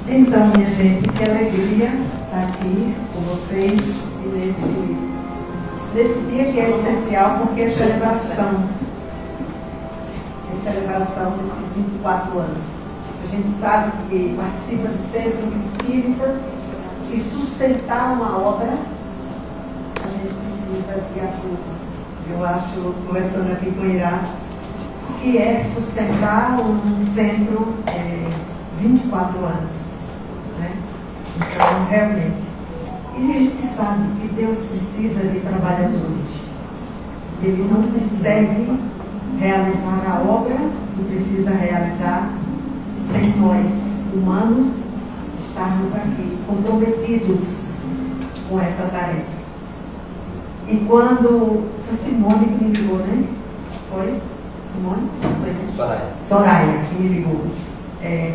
Então, minha gente, que alegria estar aqui com vocês e nesse dia que é especial, porque é celebração desses 24 anos. A gente sabe que participa de centros espíritas e sustentar uma obra, a gente precisa de ajuda. Eu acho, conversando aqui com o Irá, que é sustentar um centro 24 anos. Né? Então, realmente. E a gente sabe que Deus precisa de trabalhadores. Ele não consegue realizar a obra que precisa realizar sem nós, humanos, estarmos aqui comprometidos com essa tarefa. E quando foi Simone que me ligou, né? Foi? Simone? Foi? Soraya que me ligou.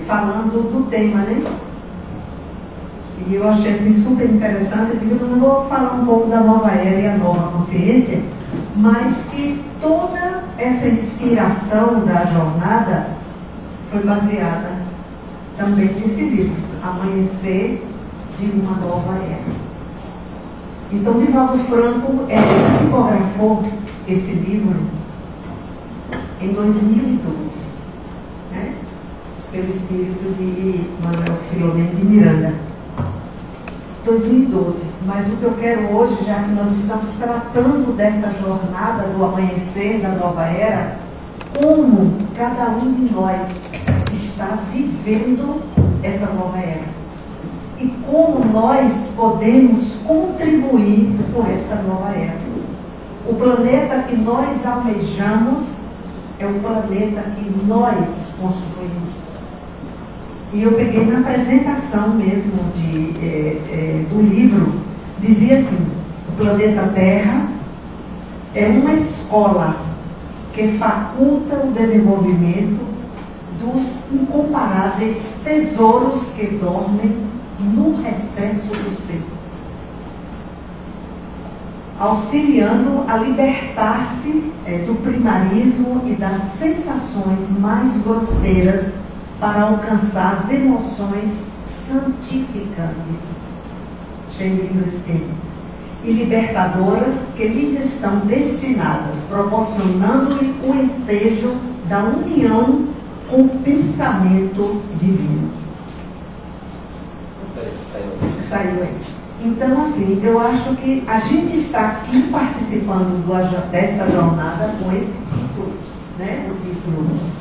Falando do tema, né? E eu achei assim super interessante. Eu digo, não vou falar um pouco da nova era e a nova consciência, mas que toda essa inspiração da jornada foi baseada também nesse livro, Amanhecer de uma Nova Era. Então, Divaldo Franco psicografou esse livro em 2012, né? Pelo espírito de Manuel Filomeno de Miranda. 2012, mas o que eu quero hoje, já que nós estamos tratando dessa jornada do amanhecer da nova era, como cada um de nós está vivendo essa nova era e como nós podemos contribuir com essa nova era. O planeta que nós almejamos é o planeta que nós construímos. E eu peguei na apresentação mesmo do livro, dizia assim: o planeta Terra é uma escola que faculta o desenvolvimento dos incomparáveis tesouros que dormem no recesso do ser, auxiliando a libertar-se do primarismo e das sensações mais grosseiras para alcançar as emoções santificantes, achei lindo esse termo, e libertadoras que lhes estão destinadas, proporcionando-lhe o ensejo da união com o pensamento divino. Saiu aí. Então, assim, eu acho que a gente está aqui participando desta jornada com esse título, né? O título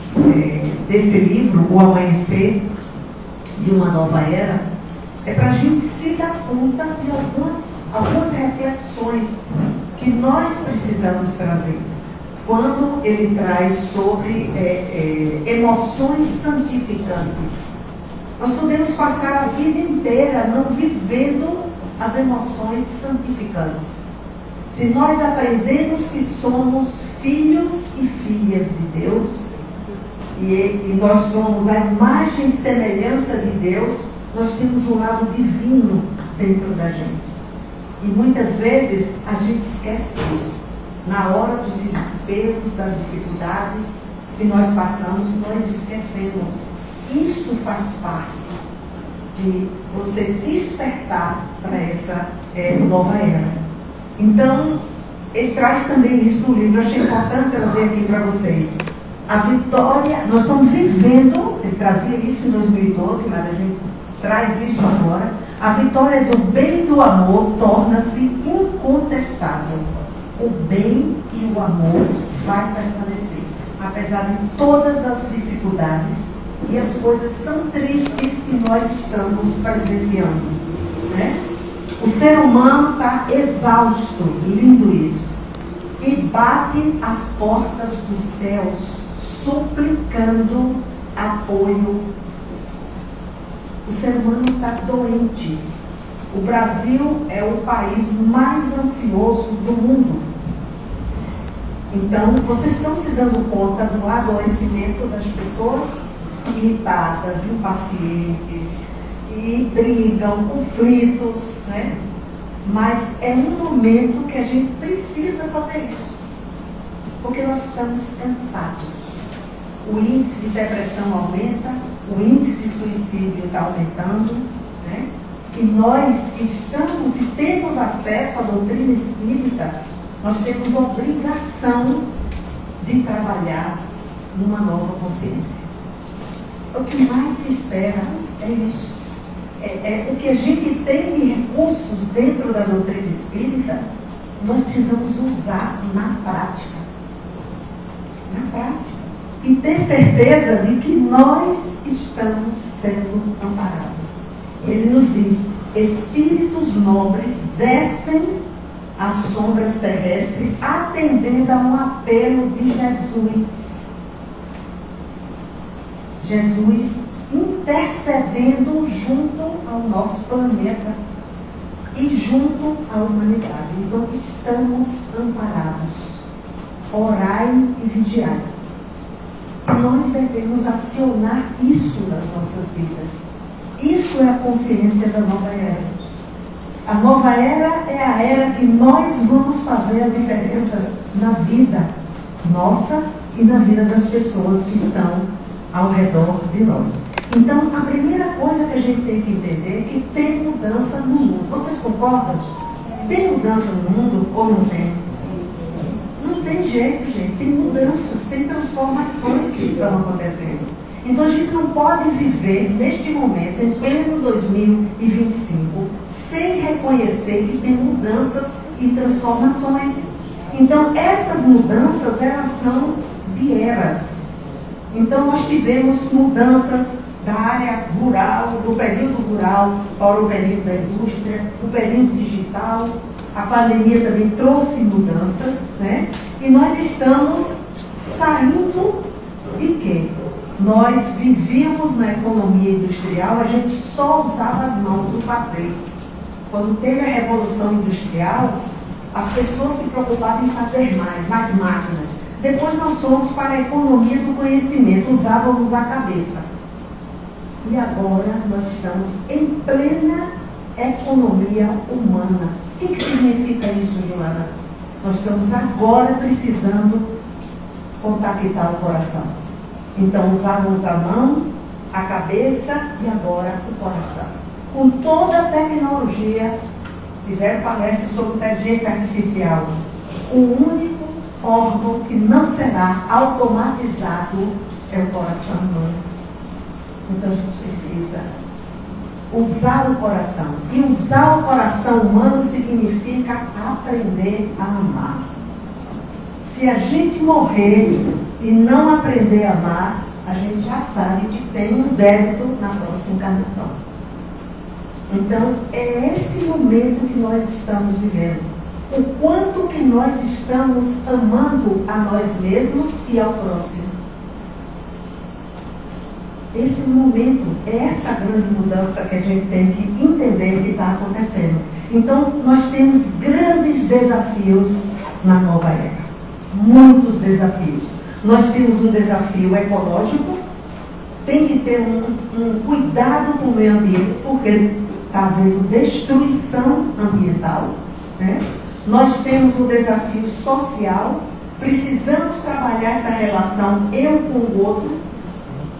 desse livro, O Amanhecer de uma Nova Era, é para a gente se dar conta de algumas reflexões que nós precisamos trazer. Quando ele traz sobre emoções santificantes, nós podemos passar a vida inteira não vivendo as emoções santificantes. Se nós aprendemos que somos filhos e filhas de Deus, e nós somos a imagem e semelhança de Deus, nós temos um lado divino dentro da gente. E muitas vezes a gente esquece disso. Na hora dos desesperos, das dificuldades que nós passamos, nós esquecemos. Isso faz parte de você despertar para essa nova era. Então, ele traz também isso no livro. Eu achei importante trazer aqui para vocês. A vitória, nós estamos vivendo, ele trazia isso em 2012, mas a gente traz isso agora. A vitória do bem e do amor torna-se incontestável. O bem e o amor vai permanecer, apesar de todas as dificuldades e as coisas tão tristes que nós estamos presenciando, né? O ser humano está exausto, lindo isso, e bate as portas dos céus, suplicando apoio. O ser humano está doente. O Brasil é o país mais ansioso do mundo. Então, vocês estão se dando conta do adoecimento das pessoas irritadas, impacientes, e brigam, conflitos, né? Mas é um momento que a gente precisa fazer isso, porque nós estamos cansados. O índice de depressão aumenta, o índice de suicídio está aumentando, né? E nós estamos e temos acesso à doutrina espírita, nós temos a obrigação de trabalhar numa nova consciência. O que mais se espera é isso. O que a gente tem de recursos dentro da doutrina espírita, nós precisamos usar na prática. Na prática. E ter certeza de que nós estamos sendo amparados. Ele nos diz: espíritos nobres descem às sombras terrestres, atendendo a um apelo de Jesus. Jesus intercedendo junto ao nosso planeta e junto à humanidade. Então, estamos amparados. Orai e vigiai. E nós devemos acionar isso nas nossas vidas. Isso é a consciência da nova era. A nova era é a era que nós vamos fazer a diferença na vida nossa e na vida das pessoas que estão ao redor de nós. Então, a primeira coisa que a gente tem que entender é que tem mudança no mundo. Vocês concordam? Tem mudança no mundo ou não tem? Não tem jeito, gente. Tem mudanças, tem transformações que estão acontecendo. Então, a gente não pode viver neste momento, em pleno 2025, sem reconhecer que tem mudanças e transformações. Então, essas mudanças, elas são de eras. Então, nós tivemos mudanças da área rural, do período rural para o período da indústria, o período digital. A pandemia também trouxe mudanças, né? E nós estamos saindo de quê? Nós vivíamos na economia industrial, a gente só usava as mãos do fazer. Quando teve a Revolução Industrial, as pessoas se preocupavam em fazer mais máquinas. Depois nós fomos para a economia do conhecimento, usávamos a cabeça. E agora nós estamos em plena economia humana. O que significa isso, Joana? Nós estamos agora precisando contactar o coração. Então usávamos a mão, a cabeça e agora o coração. Com toda a tecnologia, tiveram palestras sobre inteligência artificial. O único órgão que não será automatizado é o coração humano. Então a gente precisa usar o coração. E usar o coração humano significa aprender a amar. Se a gente morrer e não aprender a amar, a gente já sabe que tem um débito na próxima encarnação. Então, é esse momento que nós estamos vivendo. O quanto que nós estamos amando a nós mesmos e ao próximo. Esse momento, é essa grande mudança que a gente tem que entender que está acontecendo. Então, nós temos grandes desafios na nova era. Muitos desafios. Nós temos um desafio ecológico, tem que ter um cuidado com o meio ambiente, porque está havendo destruição ambiental, né? Nós temos um desafio social, precisamos trabalhar essa relação eu com o outro.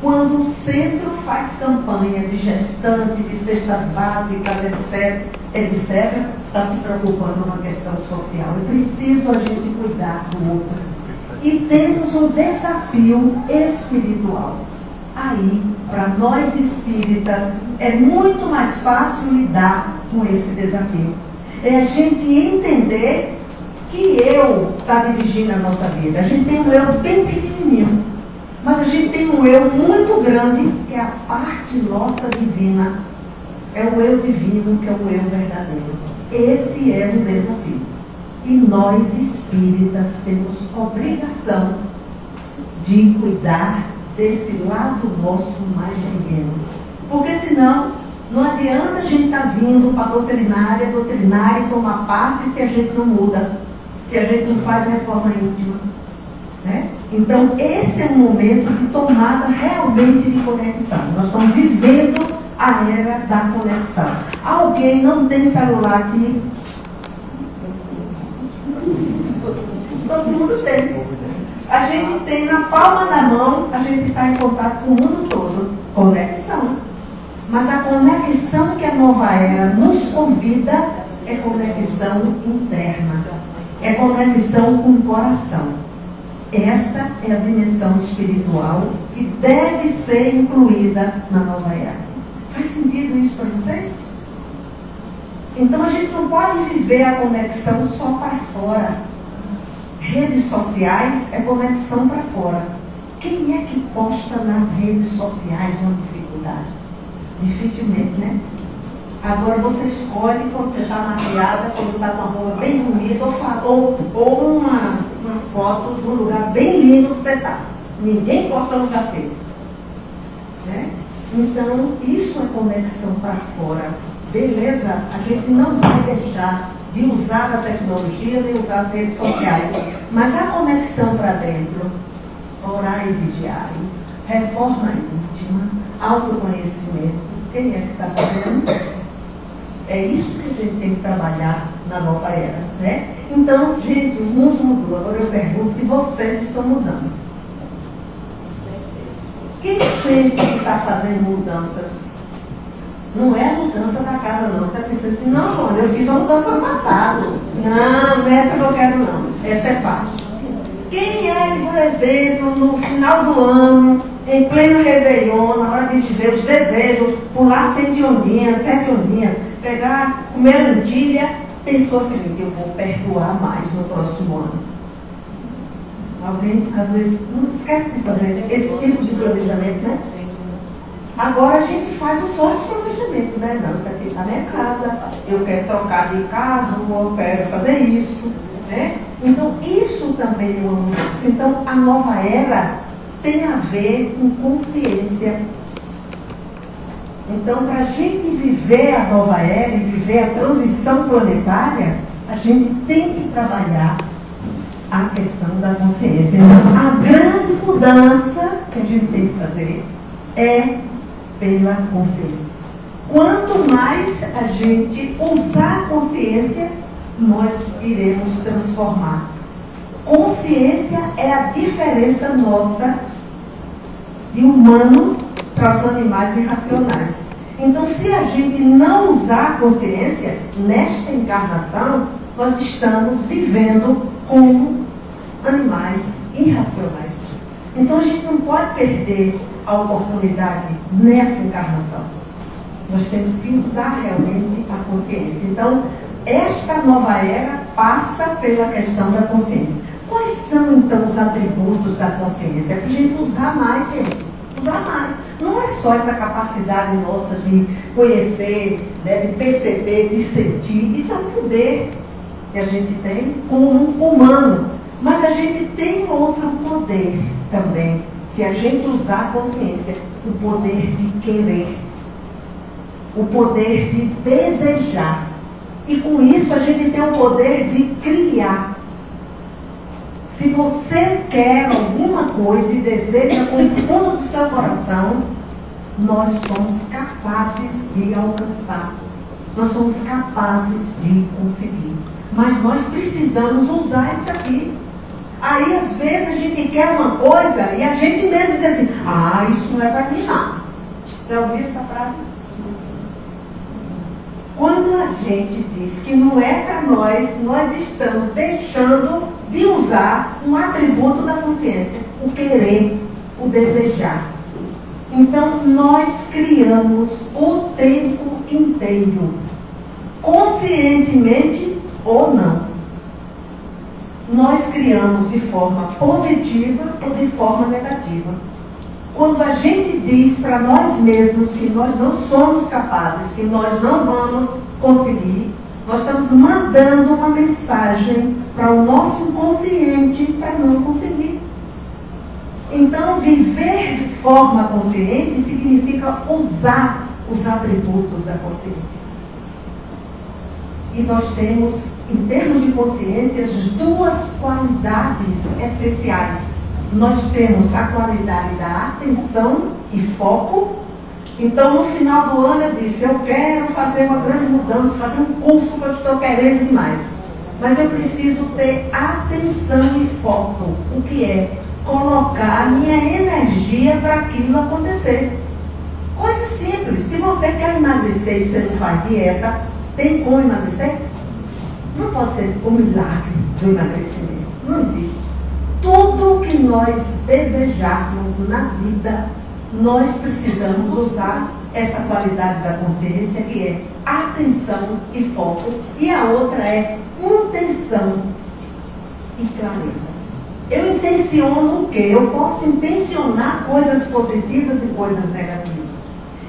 Quando o centro faz campanha de gestante, de cestas básicas, etc., está se preocupando com a questão social. É preciso a gente cuidar do outro. E temos um desafio espiritual. Aí, para nós espíritas, é muito mais fácil lidar com esse desafio. É a gente entender que eu está dirigindo a nossa vida. A gente tem um eu bem pequenininho. Mas a gente tem um eu muito grande, que é a parte nossa divina. É o eu divino, que é o eu verdadeiro. Esse é um desafio. E nós, espíritas, temos obrigação de cuidar desse lado nosso mais pequeno. Porque senão, não adianta a gente estar vindo para a doutrinária e tomar passe se a gente não muda, se a gente não faz reforma íntima. Né? Então, esse é um momento de tomada realmente de conexão. Nós estamos vivendo a a era da conexão. Alguém não tem celular aqui? Todo mundo tem. A gente tem na palma da mão, a gente está em contato com o mundo todo. Conexão. Mas a conexão que a nova era nos convida é conexão interna. É conexão com o coração. Essa é a dimensão espiritual que deve ser incluída na nova era. Faz sentido isso para vocês? Então a gente não pode viver a conexão só para fora. Redes sociais é conexão para fora. Quem é que posta nas redes sociais uma dificuldade? Dificilmente, né? Agora você escolhe quando você está maquiada, quando está com uma roupa bem bonita, ou uma foto de um lugar bem lindo que você está. Ninguém posta lugar feio. Né? Então, isso é conexão para fora. Beleza? A gente não vai deixar de usar a tecnologia, nem usar as redes sociais. Mas a conexão para dentro, orar e vigiar, reforma íntima, autoconhecimento, quem é que está fazendo? É isso que a gente tem que trabalhar na nova era, né? Então, gente, o mundo mudou. Agora eu pergunto se vocês estão mudando. Quem sente que está fazendo mudanças? Não é a mudança da casa, não. Está pensando assim, não, Joana, eu fiz a mudança no passado. Não, essa que eu quero, não. Essa é fácil. Quem é que, por exemplo, no final do ano, em pleno Réveillon, na hora de dizer os desejos, pular 7 ondinhas, pegar, comer lentilha, pensou assim, eu vou perdoar mais no próximo ano. Alguém, às vezes, não esquece de fazer esse tipo de planejamento, né? Agora a gente faz os outros planejamentos, né? Não, eu quero pintar minha casa, eu quero trocar de carro, eu quero fazer isso, né? Então, isso também é uma mudança. Então, a nova era tem a ver com consciência. Então, para a gente viver a nova era e viver a transição planetária, a gente tem que trabalhar a questão da consciência. Então, a grande mudança que a gente tem que fazer é pela consciência. Quanto mais a gente usar a consciência, nós iremos transformar. Consciência é a diferença nossa de humano para os animais irracionais. Então, se a gente não usar a consciência nesta encarnação, nós estamos vivendo como animais irracionais. Então, a gente não pode perder a oportunidade nessa encarnação. Nós temos que usar realmente a consciência. Então, esta nova era passa pela questão da consciência. Quais são, então, os atributos da consciência? É para a gente usar mais, gente. Usar mais. Não é só essa capacidade nossa de conhecer, né, de perceber, de sentir. Isso é um poder que a gente tem como humano. Mas a gente tem outro poder também. Se a gente usar a consciência, o poder de querer. O poder de desejar. E com isso a gente tem o poder de criar. Se você quer alguma coisa e deseja com o fundo do seu coração, nós somos capazes de alcançar. Nós somos capazes de conseguir. Mas nós precisamos usar isso aqui. Aí, às vezes, a gente quer uma coisa e a gente mesmo diz assim, isso não é para mim, não. Já ouviu essa frase? Quando a gente diz que não é para nós estamos deixando de usar um atributo da consciência, o querer, o desejar. Então, nós criamos o tempo inteiro, conscientemente ou não. Nós criamos de forma positiva ou de forma negativa. Quando a gente diz para nós mesmos que nós não somos capazes, que nós não vamos conseguir, nós estamos mandando uma mensagem para o nosso consciente para não conseguir. Então, viver de forma consciente significa usar os atributos da consciência. E nós temos, em termos de consciência, duas qualidades essenciais. Nós temos a qualidade da atenção e foco Então, no final do ano, eu disse, eu quero fazer uma grande mudança, fazer um curso que eu estou querendo demais. Mas eu preciso ter atenção e foco, o que é colocar a minha energia para aquilo acontecer. Coisa simples. Se você quer emagrecer e você não faz dieta, tem como emagrecer? Não pode ser o milagre do emagrecimento. Não existe. Tudo que nós desejarmos na vida, nós precisamos usar essa qualidade da consciência, que é atenção e foco, e a outra é intenção e clareza. Eu intenciono o quê? Eu posso intencionar coisas positivas e coisas negativas.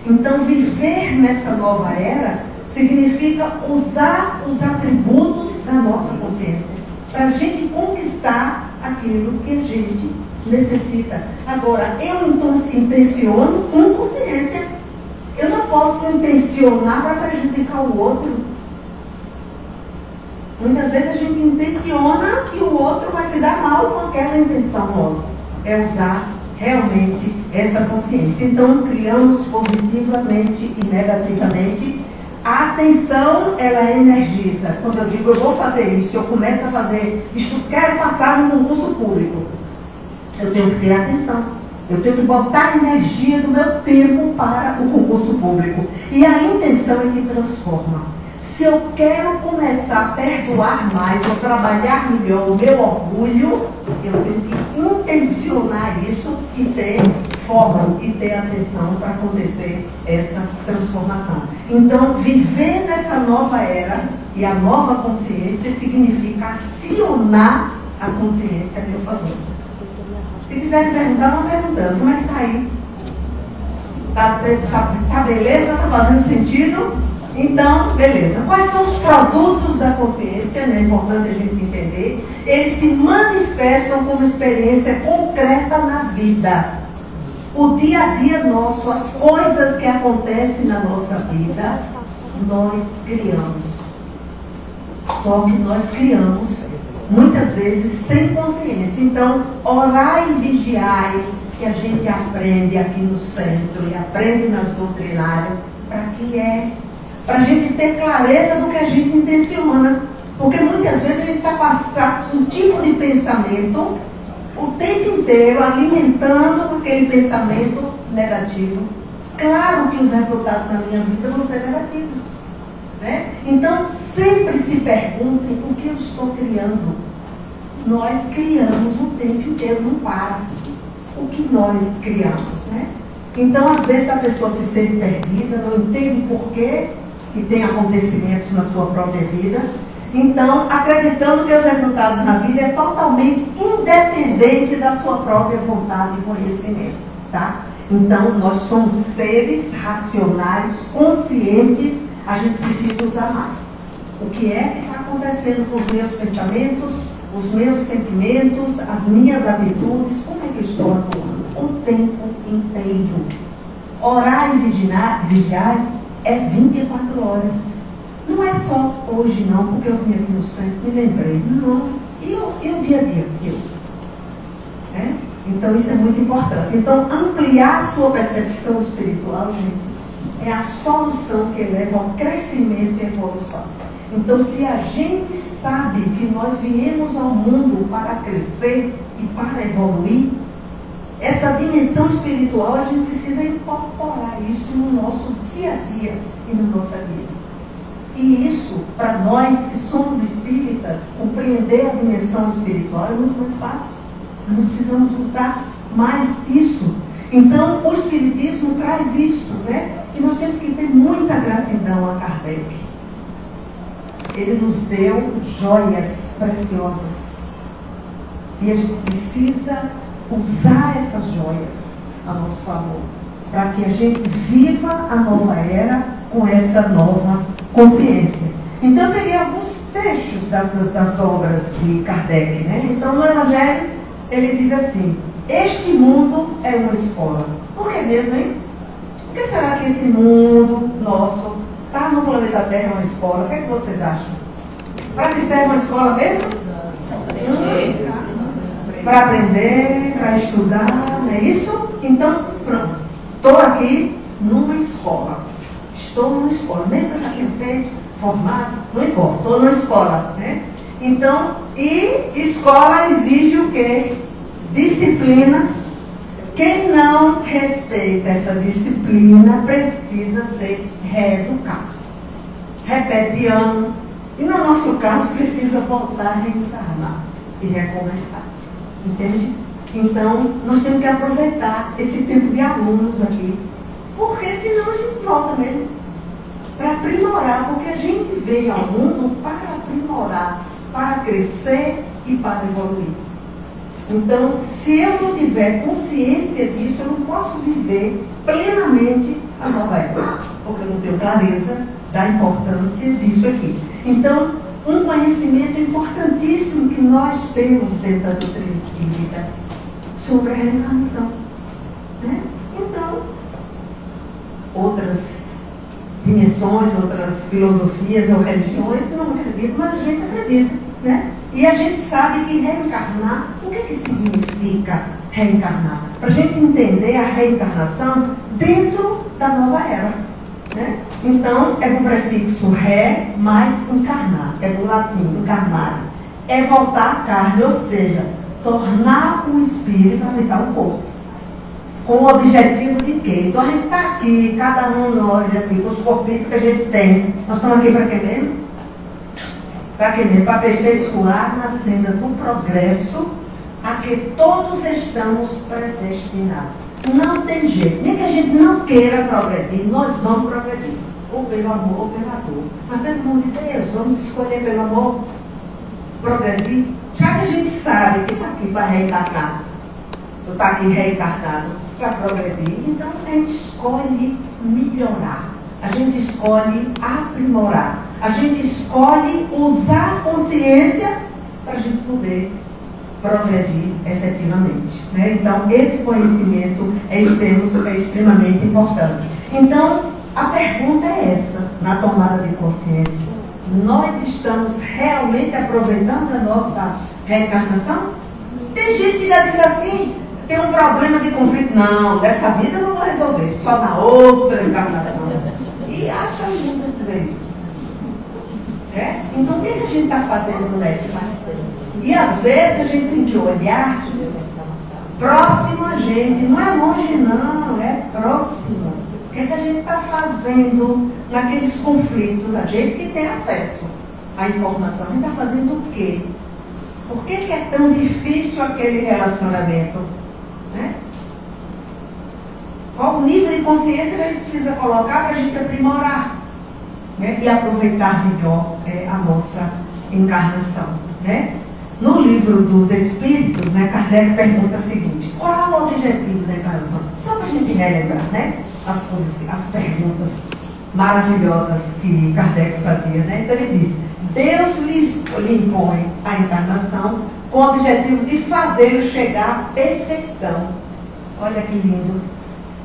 Então, viver nessa nova era significa usar os atributos da nossa consciência para a gente conquistar aquilo que a gente necessita. Agora, eu intenciono com consciência. Eu não posso intencionar para prejudicar o outro. Muitas vezes a gente intenciona que o outro vai se dar mal com aquela intenção nossa. É usar realmente essa consciência. Então, criamos positivamente e negativamente. A atenção, ela energiza. Quando eu digo, eu vou fazer isso, eu começo a fazer isso, quero passar no concurso público. Eu tenho que ter atenção. Eu tenho que botar a energia do meu tempo para o concurso público. E a intenção é que transforma. Se eu quero começar a perdoar mais, ou trabalhar melhor o meu orgulho, eu tenho que intencionar isso e ter foco e ter atenção para acontecer essa transformação. Então, viver nessa nova era e a nova consciência significa acionar a consciência a meu favor. Se quiserem perguntar, vão perguntando. Como é que está aí? Tá beleza? Está fazendo sentido? Então, beleza. Quais são os produtos da consciência? É importante a gente entender. Eles se manifestam como experiência concreta na vida. O dia a dia nosso, as coisas que acontecem na nossa vida, nós criamos. Só que nós criamos, muitas vezes, sem consciência. Então, orar e vigiar, que a gente aprende aqui no centro e aprende nas doutrinárias, para que para a gente ter clareza do que a gente intenciona. Porque muitas vezes a gente está passando um tipo de pensamento o tempo inteiro, alimentando aquele pensamento negativo. Claro que os resultados na minha vida vão ser negativos. Né? Então, sempre se perguntem o que eu estou criando. Nós criamos o tempo inteiro, não para. O que nós criamos, né? Então, às vezes, a pessoa se sente perdida, não entende por quê que tem acontecimentos na sua própria vida. Então, acreditando que os resultados na vida é totalmente independente da sua própria vontade e conhecimento, tá? Então, nós somos seres racionais, conscientes, a gente precisa usar mais. O que é que está acontecendo com os meus pensamentos, os meus sentimentos, as minhas atitudes, como é que eu estou atuando? O tempo inteiro. Orar e vigiar é 24 horas. Não é só hoje não, porque eu vim aqui no centro, me lembrei. Não. E o dia a dia seu? Então isso é muito importante. Então ampliar a sua percepção espiritual, gente, é a solução que leva ao crescimento e evolução. Então se a gente sabe que nós viemos ao mundo para crescer e para evoluir, essa dimensão espiritual a gente precisa incorporar isso no nosso dia a dia e na nossa vida. E isso, para nós que somos espíritas, compreender a dimensão espiritual é muito mais fácil. Nós precisamos usar mais isso. Então, o Espiritismo traz isso, né? E nós temos que ter muita gratidão a Kardec. Ele nos deu joias preciosas. E a gente precisa usar essas joias a nosso favor, para que a gente viva a nova era com essa nova consciência. Então eu peguei alguns trechos das obras de Kardec, né? Então no Evangelho ele diz assim: este mundo é uma escola. Por que mesmo, hein? Por que será que esse mundo nosso está no planeta Terra uma escola? O que é que vocês acham? Para que serve uma escola mesmo? Para aprender, para estudar, não é isso? Então, pronto. Estou aqui numa escola. Estou numa escola, mesmo que eu já tenha feito, formado, não importa, estou numa escola, né? Então, e escola exige o quê? Disciplina. Quem não respeita essa disciplina precisa ser reeducado. Repete de ano. E no nosso caso, precisa voltar a reencarnar e recomeçar. Entende? Então, nós temos que aproveitar esse tempo de alunos aqui, porque senão a gente volta mesmo para aprimorar, porque a gente veio ao mundo para aprimorar, para crescer e para evoluir. Então, se eu não tiver consciência disso, eu não posso viver plenamente a nova era, porque eu não tenho clareza da importância disso aqui. Então, um conhecimento importantíssimo que nós temos dentro da doutrina espírita sobre a reencarnação, né? Então, outras dimensões, outras filosofias ou religiões não acreditam, mas a gente acredita, né? E a gente sabe que reencarnar, o que significa reencarnar? Para a gente entender a reencarnação dentro da nova era, né? Então, é do prefixo ré mais encarnar, é do latim encarnar, é voltar à carne, ou seja, tornar o espírito a habitar o corpo. Com o objetivo de quê? Então a gente está aqui, cada um de nós aqui, com os corpitos que a gente tem. Nós estamos aqui para quê mesmo? Para quê mesmo? Para aperfeiçoar na senda do progresso a que todos estamos predestinados. Não tem jeito, nem que a gente não queira progredir, nós vamos progredir. Ou pelo amor ou pela dor. Mas pelo amor de Deus, vamos escolher pelo amor progredir. Já que a gente sabe que está aqui para reencarnar, ou está aqui reencarnado para progredir, então a gente escolhe melhorar, a gente escolhe aprimorar, a gente escolhe usar a consciência para a gente poder progredir efetivamente, né? Então, esse conhecimento é extremamente importante. Então, a pergunta é essa, na tomada de consciência: nós estamos realmente aproveitando a nossa reencarnação? Tem gente que já diz assim, tem um problema de conflito, não, dessa vida eu não vou resolver, só na outra encarnação. E acha muito dizer isso. É? Então o que a gente está fazendo nessa? E às vezes a gente tem que olhar próximo a gente, não é longe não, é próximo. O que a gente está fazendo naqueles conflitos? A gente que tem acesso à informação, a gente está fazendo o quê? Por que é tão difícil aquele relacionamento? Né? Qual o nível de consciência que a gente precisa colocar para a gente aprimorar, né? E aproveitar melhor a nossa encarnação, né? No livro dos Espíritos, né, Kardec pergunta o seguinte: qual é o objetivo da encarnação? Só para a gente relembrar, né? As perguntas maravilhosas que Kardec fazia, né? Então ele diz: Deus lhe impõe a encarnação com o objetivo de fazê-lo chegar à perfeição. Olha que lindo.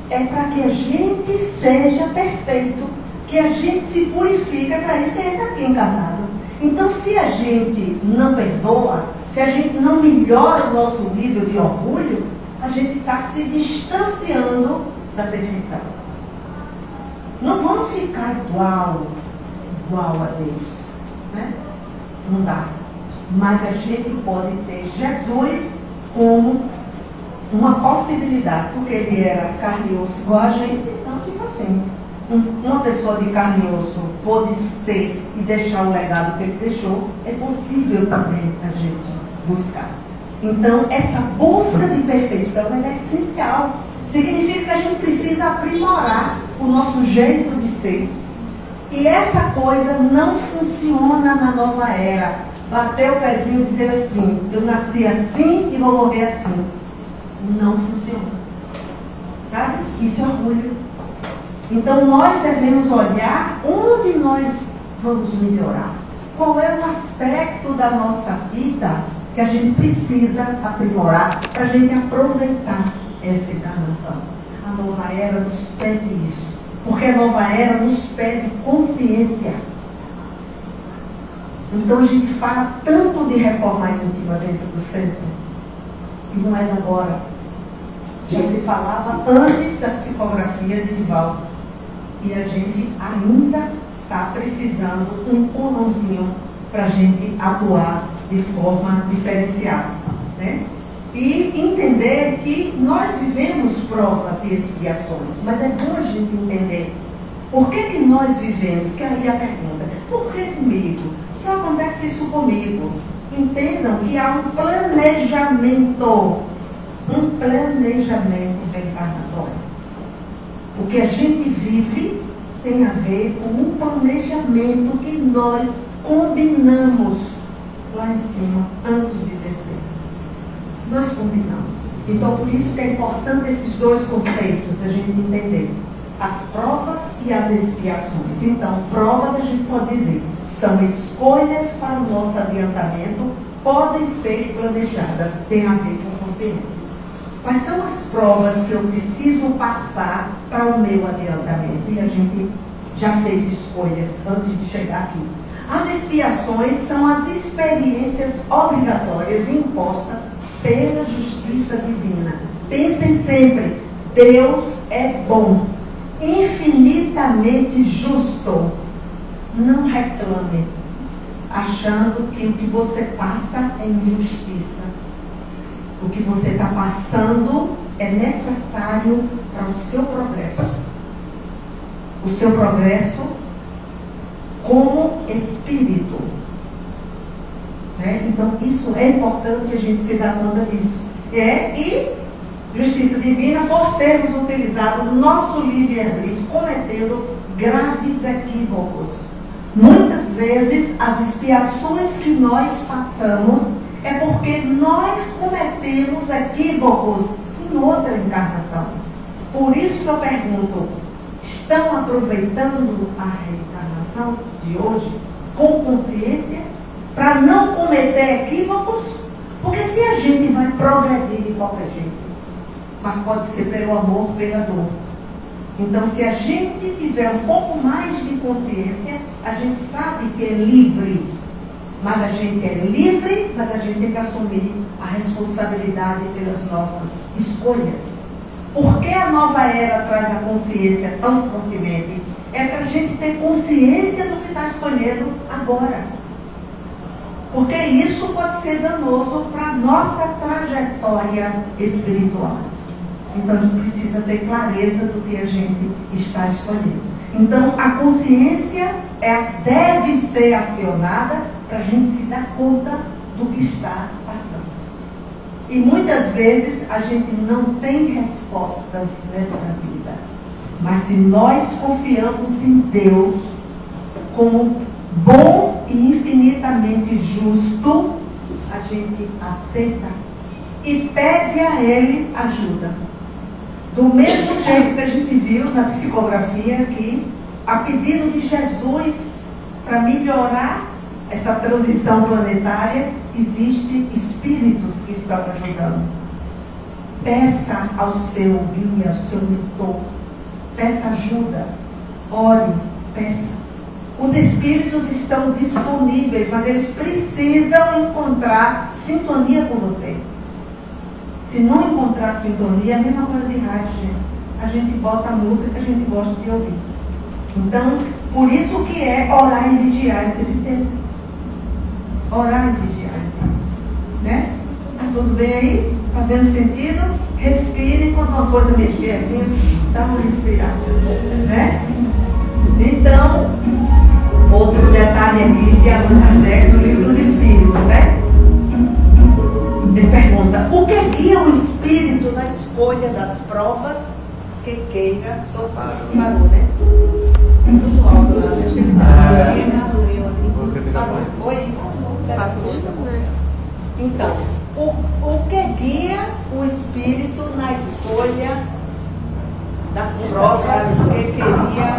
É para que a gente seja perfeito, que a gente se purifica, para isso que a gente está aqui encarnado. Então, se a gente não perdoa, se a gente não melhora o nosso nível de orgulho, a gente está se distanciando da perfeição. Não vamos ficar igual a Deus, né? Não dá. Mas a gente pode ter Jesus como uma possibilidade, porque ele era carne e osso igual a gente, então tipo assim. Uma pessoa de carne e osso pode ser e deixar o legado que ele deixou, é possível também a gente buscar. Então, essa busca de perfeição ela é essencial. Significa que a gente precisa aprimorar o nosso jeito de ser. E essa coisa não funciona na nova era. Bater o pezinho e dizer assim: eu nasci assim e vou morrer assim. Não funciona. Sabe? Isso é orgulho. Então nós devemos olhar onde nós vamos melhorar. Qual é o aspecto da nossa vida que a gente precisa aprimorar para a gente aproveitar essa encarnação. A nova era nos pede isso. Porque a nova era nos pede consciência. Então a gente fala tanto de reforma íntima dentro do centro. E não é de agora. Já se falava antes da psicografia de Divaldo. E a gente ainda está precisando um empurrãozinho para a gente atuar de forma diferenciada, né? E entender que nós vivemos provas e expiações, mas é bom a gente entender por que nós vivemos, que aí a pergunta, por que comigo? Só acontece isso comigo. Entendam que há um planejamento reencarnatório. O que a gente vive tem a ver com um planejamento que nós combinamos lá em cima, antes de descer. Nós combinamos. Então, por isso que é importante esses dois conceitos, a gente entender. As provas e as expiações. Então, provas a gente pode dizer, são escolhas para o nosso adiantamento, podem ser planejadas, tem a ver com consciência. Quais são as provas que eu preciso passar para o meu adiantamento? E a gente já fez escolhas antes de chegar aqui. As expiações são as experiências obrigatórias impostas pela justiça divina. Pensem sempre, Deus é bom, infinitamente justo. Não reclame, achando que o que você passa é injustiça. O que você está passando é necessário para o seu progresso. O seu progresso como espírito. Né? Então, isso é importante a gente se dar conta disso. E justiça divina por termos utilizado o nosso livre-arbítrio, cometendo graves equívocos. Muitas vezes, as expiações que nós passamos é porque nós cometemos equívocos em outra encarnação. Por isso que eu pergunto, estão aproveitando a reencarnação de hoje com consciência para não cometer equívocos? Porque se a gente vai progredir de qualquer jeito, mas pode ser pelo amor, pela dor. Então, se a gente tiver um pouco mais de consciência, a gente sabe que é livre. Mas a gente é livre, mas a gente tem que assumir a responsabilidade pelas nossas escolhas. Por que a nova era traz a consciência tão fortemente? É para a gente ter consciência do que está escolhendo agora. Porque isso pode ser danoso para a nossa trajetória espiritual. Então a gente precisa ter clareza do que a gente está escolhendo. Então a consciência deve ser acionada para a gente se dar conta do que está passando. E muitas vezes a gente não tem respostas nesta vida. Mas se nós confiamos em Deus como bom e infinitamente justo, a gente aceita e pede a Ele ajuda. Do mesmo jeito que a gente viu na psicografia aqui, a pedido de Jesus para melhorar essa transição planetária, existem espíritos que estão ajudando. Peça ao seu guia, ao seu mentor, peça ajuda, ore, peça. Os espíritos estão disponíveis, mas eles precisam encontrar sintonia com você. Se não encontrar sintonia, é a mesma coisa de rádio, gente. A gente bota a música que a gente gosta de ouvir. Então, por isso que é orar e vigiar o tempo inteiro. Orar e vigiar, né? Tá tudo bem aí? Fazendo sentido? Respire quando uma coisa mexer assim, dá uma respirada, né? Então, outro detalhe aqui de Allan Kardec no Livro dos Espíritos, né? Ele pergunta, o que guia o espírito na escolha das provas que queira sofrer? Parou, né? Muito alto lá, deixa ele dar. Oi? Será que então, o que guia o espírito na escolha das provas que queria,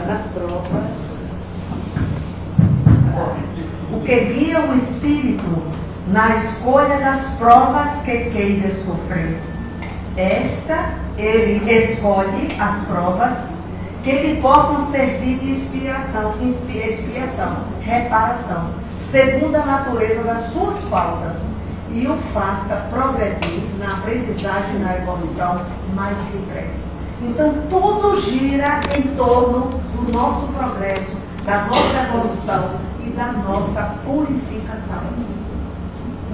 das provas? O que guia o espírito na escolha das provas que queira sofrer? Ele escolhe as provas que lhe possam servir de expiação, reparação, segundo a natureza das suas faltas, e o faça progredir na aprendizagem e na evolução mais depressa. Então, tudo gira em torno do nosso progresso, da nossa evolução e da nossa purificação.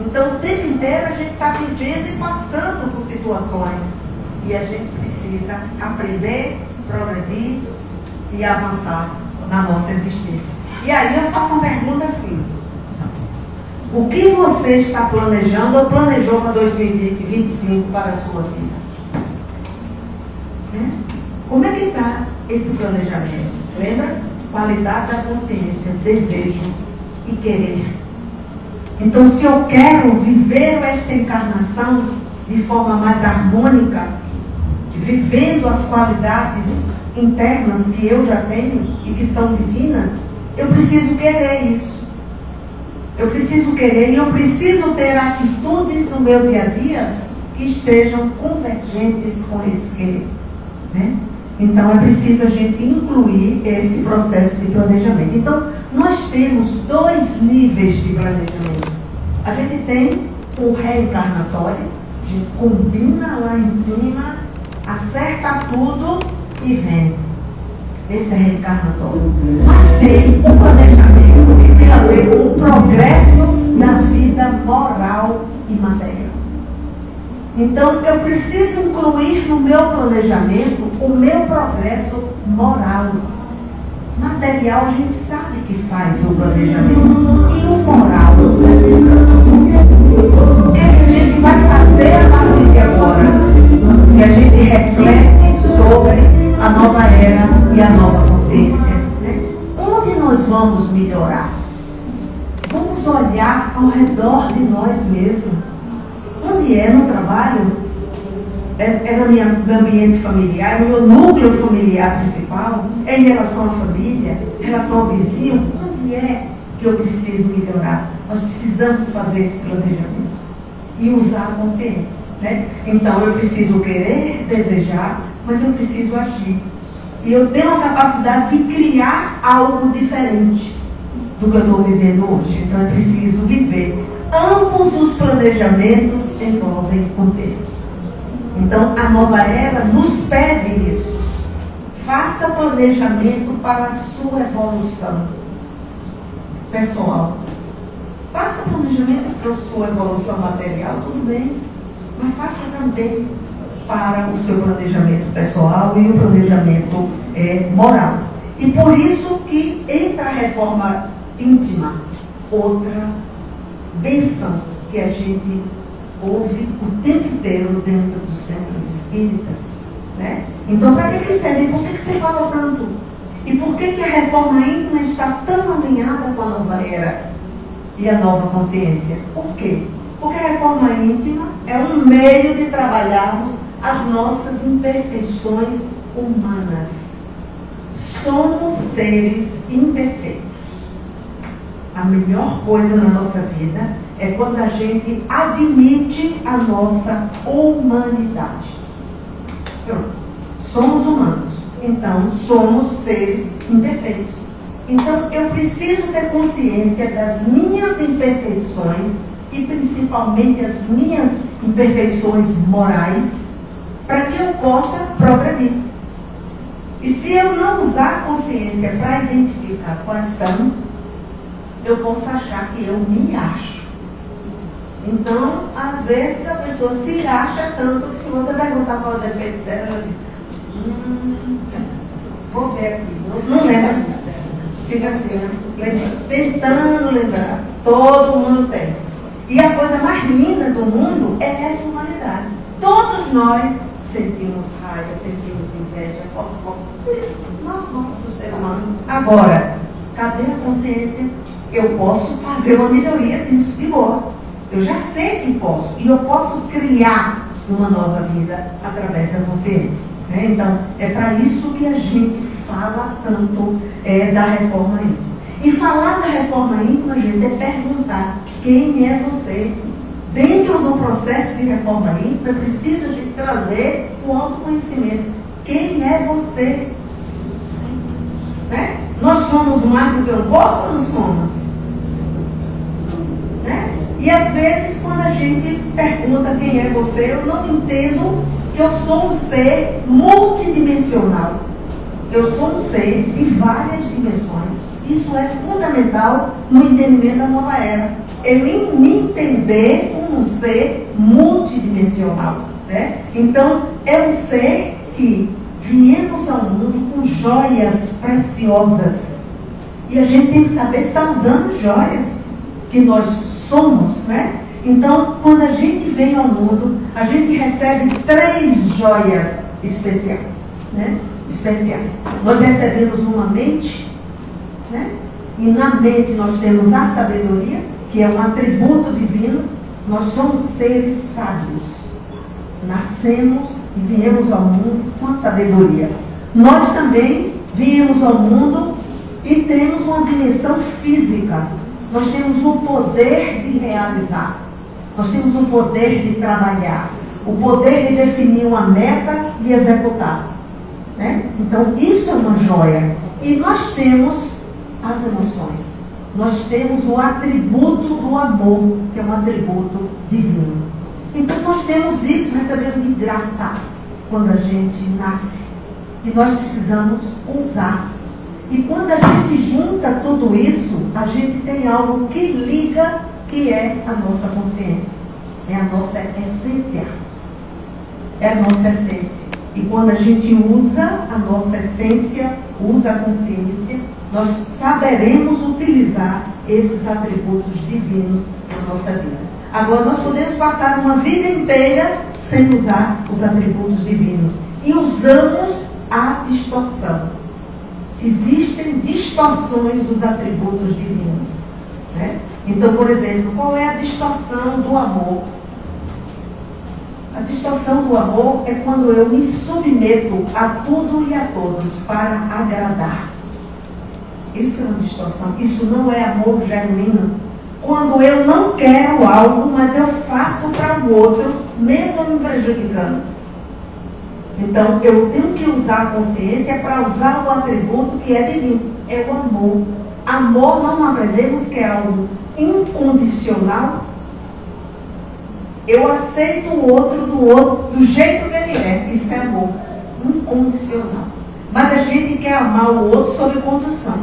Então, o tempo inteiro a gente está vivendo e passando por situações. E a gente precisa aprender, progredir e avançar na nossa existência. E aí eu faço uma pergunta assim. O que você está planejando ou planejou para 2025 para a sua vida? Como é que está esse planejamento? Lembra? Qualidade da consciência, desejo e querer. Então, se eu quero viver esta encarnação de forma mais harmônica, vivendo as qualidades internas que eu já tenho e que são divinas, eu preciso querer isso. Eu preciso querer e eu preciso ter atitudes no meu dia a dia que estejam convergentes com esse querer. Né? Então é preciso a gente incluir esse processo de planejamento. Então nós temos 2 níveis de planejamento. A gente tem o reencarnatório, a gente combina lá em cima, acerta tudo e vem. Esse é reencarnatório. Mas tem um planejamento que tem a ver com o progresso da vida moral e material. Então, eu preciso incluir no meu planejamento o meu progresso moral. Material, a gente sabe que faz o planejamento. E o moral? O que a gente vai fazer a partir de agora? Que a gente reflete sobre a nova era e a nova consciência. Né? Onde nós vamos melhorar? Vamos olhar ao redor de nós mesmos. Onde é no trabalho? É no meu ambiente familiar, no meu núcleo familiar principal? É em relação à família? Em relação ao vizinho? Onde é que eu preciso melhorar? Nós precisamos fazer esse planejamento e usar a consciência. Né? Então eu preciso querer, desejar, mas eu preciso agir. E eu tenho a capacidade de criar algo diferente do que eu estou vivendo hoje. Então é preciso viver. Ambos os planejamentos envolvem consciência. Então a nova era nos pede isso. Faça planejamento para a sua evolução pessoal. Faça planejamento para a sua evolução material, tudo bem. Mas faça também para o seu planejamento pessoal e o planejamento moral. E por isso que entra a reforma íntima, outra bênção que a gente ouve o tempo inteiro dentro dos centros espíritas. Né? Então, para que serve? Por que você fala tanto? E por que a reforma íntima está tão alinhada com a nova era e a nova consciência? Por quê? Porque a reforma íntima é um meio de trabalharmos as nossas imperfeições humanas. Somos seres imperfeitos. A melhor coisa na nossa vida é quando a gente admite a nossa humanidade. Pronto. Somos humanos. Então, somos seres imperfeitos. Então, eu preciso ter consciência das minhas imperfeições e principalmente as minhas imperfeições morais, para que eu possa progredir. E se eu não usar a consciência para identificar quais são, eu posso achar que eu me acho. Então, às vezes a pessoa se acha tanto que se você perguntar qual é o defeito dela, ela diz, vou ver aqui, não lembra. Fica assim, né? Tentando lembrar. Todo mundo tem. E a coisa mais linda do mundo é essa humanidade. Todos nós sentimos raiva, sentimos inveja, fofoca, normal do ser humano. Agora, cadê a consciência? Eu posso fazer uma melhoria disso de boa. Eu já sei que posso. E eu posso criar uma nova vida através da consciência. Né? Então, é para isso que a gente fala tanto da reforma íntima. E falar da reforma íntima, gente, é perguntar quem é você. Dentro do processo de reforma íntima, é preciso a gente trazer o autoconhecimento. Quem é você? Né? Nós somos mais do que um corpo ou não somos? Né? E às vezes, quando a gente pergunta quem é você, eu não entendo que eu sou um ser multidimensional. Eu sou um ser de várias dimensões. Isso é fundamental no entendimento da nova era. Eu me entender como um ser multidimensional. Né? Então, é um ser que viemos ao mundo com joias preciosas. E a gente tem que saber se está usando joias que nós somos, né? Então, quando a gente vem ao mundo, a gente recebe 3 joias especiais, né? Nós recebemos uma mente, né? E na mente nós temos a sabedoria, que é um atributo divino. Nós somos seres sábios. Nascemos e viemos ao mundo com a sabedoria. Nós também viemos ao mundo e temos uma dimensão física. Nós temos o poder de realizar. Nós temos o poder de trabalhar. O poder de definir uma meta e executá-la. Né? Então, isso é uma joia. E nós temos as emoções. Nós temos o atributo do amor, que é um atributo divino. Então, nós temos isso, recebemos de graça quando a gente nasce. E nós precisamos usar. E quando a gente junta tudo isso, a gente tem algo que liga, que é a nossa consciência. É a nossa essência. É a nossa essência. E quando a gente usa a nossa essência, usa a consciência, nós saberemos utilizar esses atributos divinos na nossa vida. Agora, nós podemos passar uma vida inteira sem usar os atributos divinos. E usamos a distorção. Existem distorções dos atributos divinos. Né? Então, por exemplo, qual é a distorção do amor? A distorção do amor é quando eu me submeto a tudo e a todos para agradar. Isso é uma distorção. Isso não é amor genuíno. Quando eu não quero algo, mas eu faço para o outro, mesmo me prejudicando. Então, eu tenho que usar a consciência para usar o atributo que é divino. É o amor. Amor, não aprendemos que é algo incondicional. Eu aceito o outro do jeito que ele é. Isso é amor. Incondicional. Mas a gente quer amar o outro sob condição.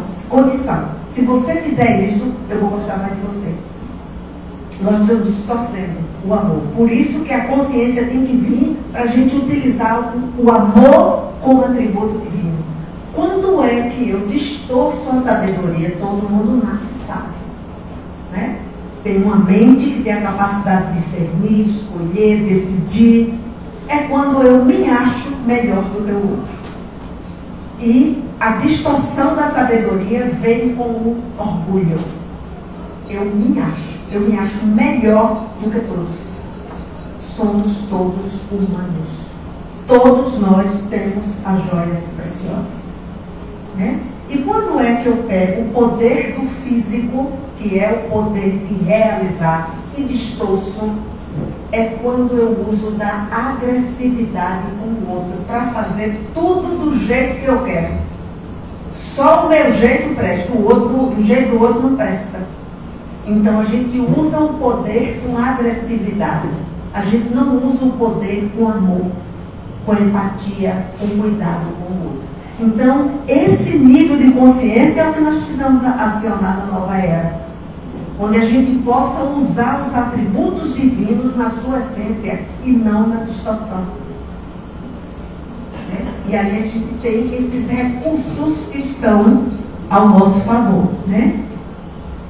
Se você fizer isso, eu vou gostar mais de você. Nós estamos distorcendo o amor. Por isso que a consciência tem que vir para a gente utilizar o amor como atributo divino. Quando é que eu distorço a sabedoria? Todo mundo nasce sábio. Né? Tem uma mente que tem a capacidade de discernir, escolher, decidir. É quando eu me acho melhor do que o outro. E a distorção da sabedoria vem com o orgulho. Eu me acho melhor do que todos. Somos todos humanos. Todos nós temos as joias preciosas. Né? E quando é que eu pego o poder do físico, que é o poder de realizar, e distorço? É quando eu uso da agressividade com o outro para fazer tudo do jeito que eu quero. Só o meu jeito presta, o jeito do outro não presta. Então a gente usa o poder com agressividade. A gente não usa o poder com amor, com empatia, com cuidado com o outro. Então, esse nível de consciência é o que nós precisamos acionar na nova era. Onde a gente possa usar os atributos divinos na sua essência e não na distorção. E aí a gente tem esses recursos que estão ao nosso favor. Né?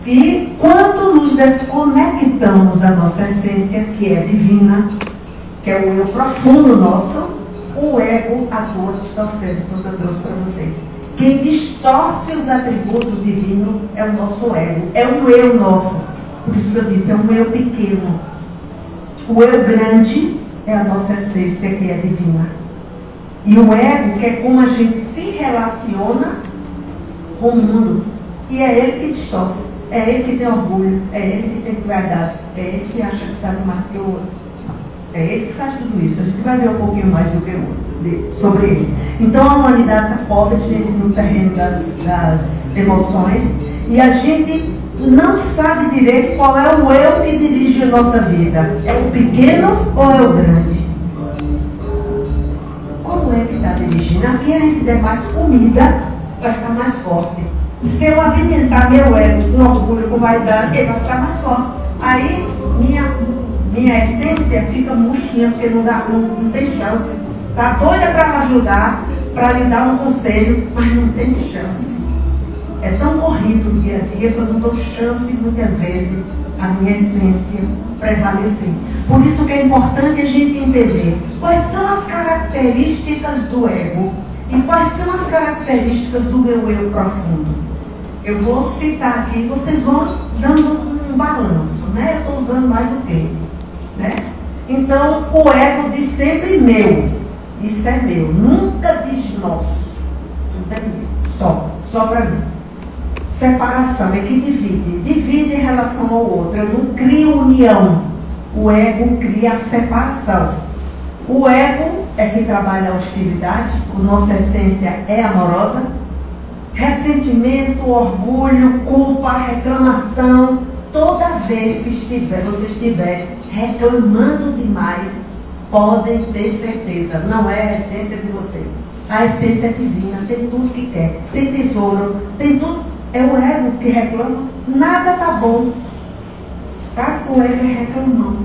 E quando nos desconectamos da nossa essência, que é divina, que é o eu profundo nosso, o ego atua distorcendo, foi o que eu trouxe para vocês. Quem distorce os atributos divinos é o nosso ego. É um eu novo. Por isso que eu disse, é um eu pequeno. O eu grande é a nossa essência, que é divina. E o ego, que é como a gente se relaciona com o mundo. E é ele que distorce. É ele que tem orgulho. É ele que tem vaidade. É ele que acha que sabe mais que o outro. É ele que faz tudo isso. A gente vai ver um pouquinho mais do que o outro, sobre ele. Então a humanidade está pobre no terreno das emoções. E a gente não sabe direito qual é o eu que dirige a nossa vida. É o pequeno ou é o grande? Qual é que está dirigindo? A quem a gente der mais comida, vai ficar mais forte. Se eu alimentar meu ego com orgulho, com vaidade, ele vai ficar mais forte. Aí minha essência fica murchinha, porque não tem chance. Está doida para me ajudar, para lhe dar um conselho, mas não tem chance. É tão corrido o dia a dia que eu não dou chance, muitas vezes, a minha essência prevalecer. Por isso que é importante a gente entender quais são as características do ego e quais são as características do meu eu profundo. Eu vou citar aqui, vocês vão dando um balanço, né? Eu estou usando mais o quê? Né? Então, o ego diz sempre meu. Isso é meu. Nunca diz nosso. Tudo é meu. Só para mim. Separação é que divide em relação ao outro. Eu não crio união. O ego cria a separação. O ego é que trabalha a hostilidade, a nossa essência é amorosa. Ressentimento, orgulho, culpa, reclamação. Toda vez que você estiver reclamando demais, podem ter certeza, não é a essência de vocês. A essência é divina, tem tudo que quer. Tem tesouro, tem tudo. É o ego que reclama, nada tá bom. Tá? O ego é reclamão.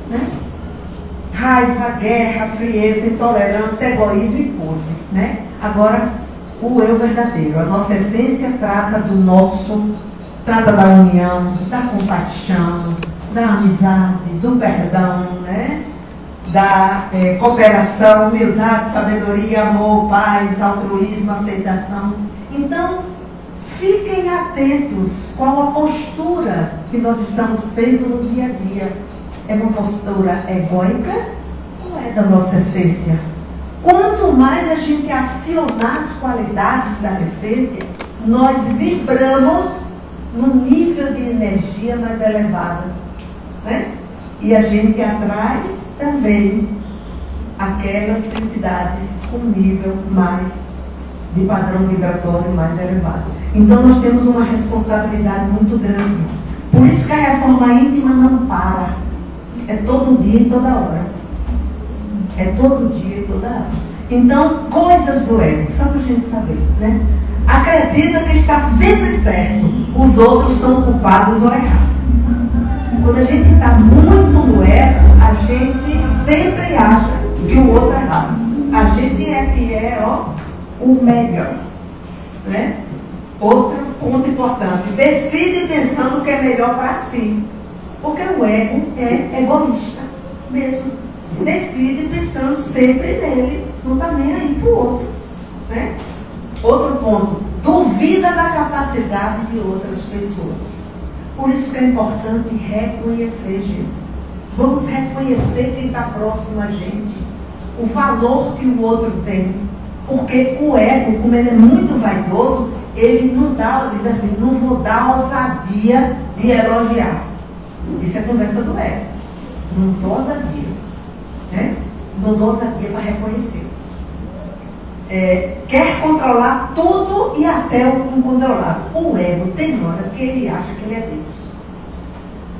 Né? Raiva, guerra, frieza, intolerância, egoísmo e pose. Né? Agora, o eu verdadeiro, a nossa essência trata do nosso, trata da união, da compaixão, da amizade, do perdão, né? Da cooperação, humildade, sabedoria, amor, paz, altruísmo, aceitação. Então, fiquem atentos qual a postura que nós estamos tendo no dia a dia. É uma postura egóica ou é da nossa essência? Quanto mais a gente acionar as qualidades da essência, nós vibramos num nível de energia mais elevado. Né? E a gente atrai também aquelas entidades com nível mais de padrão vibratório mais elevado. Então nós temos uma responsabilidade muito grande. Por isso que a reforma íntima não para. É todo dia e toda hora. É todo dia e toda hora. Então, coisas do ego, só para a gente saber, né? Acredita que está sempre certo. Os outros são culpados ou errados. Quando a gente está muito no ego, a gente sempre acha que o outro é errado. A gente é que é, o melhor. Né? Outro ponto importante. Decide pensando o que é melhor para si. Porque o ego é egoísta mesmo. Decide pensando sempre nele, não está nem aí para o outro. Né? Outro ponto. Duvida da capacidade de outras pessoas. Por isso que é importante reconhecer, gente. Vamos reconhecer quem está próximo a gente. O valor que o outro tem. Porque o ego, como ele é muito vaidoso, ele não dá, diz assim, não vou dar ousadia de elogiar. Isso é conversa do ego. Não dou ousadia. Né? Não dou ousadia para reconhecer. Quer controlar tudo e até o incontrolável. O ego tem horas que ele acha que ele é Deus.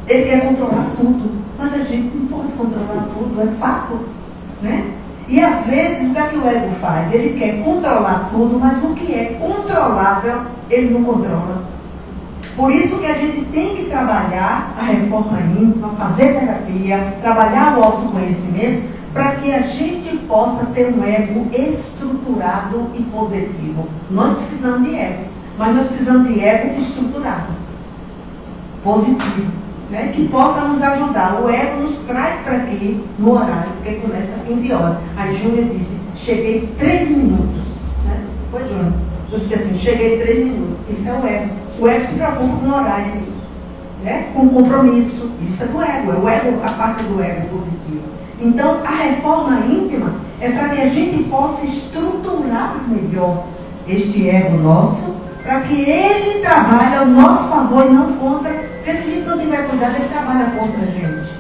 Ele quer controlar tudo, mas a gente não pode controlar tudo, é fato. Né? E às vezes o que é que o ego faz? Ele quer controlar tudo, mas o que é controlável, ele não controla. Por isso que a gente tem que trabalhar a reforma íntima, fazer terapia, trabalhar o autoconhecimento, para que a gente possa ter um ego estruturado e positivo. Nós precisamos de ego, mas nós precisamos de ego estruturado, positivo, né? Que possa nos ajudar. O ego nos traz para aqui no horário, porque começa às 15 horas. A Júlia disse, cheguei 3 minutos. Né? Foi, Júlia? Eu disse assim, cheguei 3 minutos. Isso é o ego. O ego se preocupa com o horário, né? Com compromisso. Isso é do ego. É o ego, a parte do ego positivo. Então, a reforma íntima é para que a gente possa estruturar melhor este ego nosso, para que ele trabalhe ao nosso favor e não contra. Porque se a gente não tiver cuidado, ele trabalha contra a gente.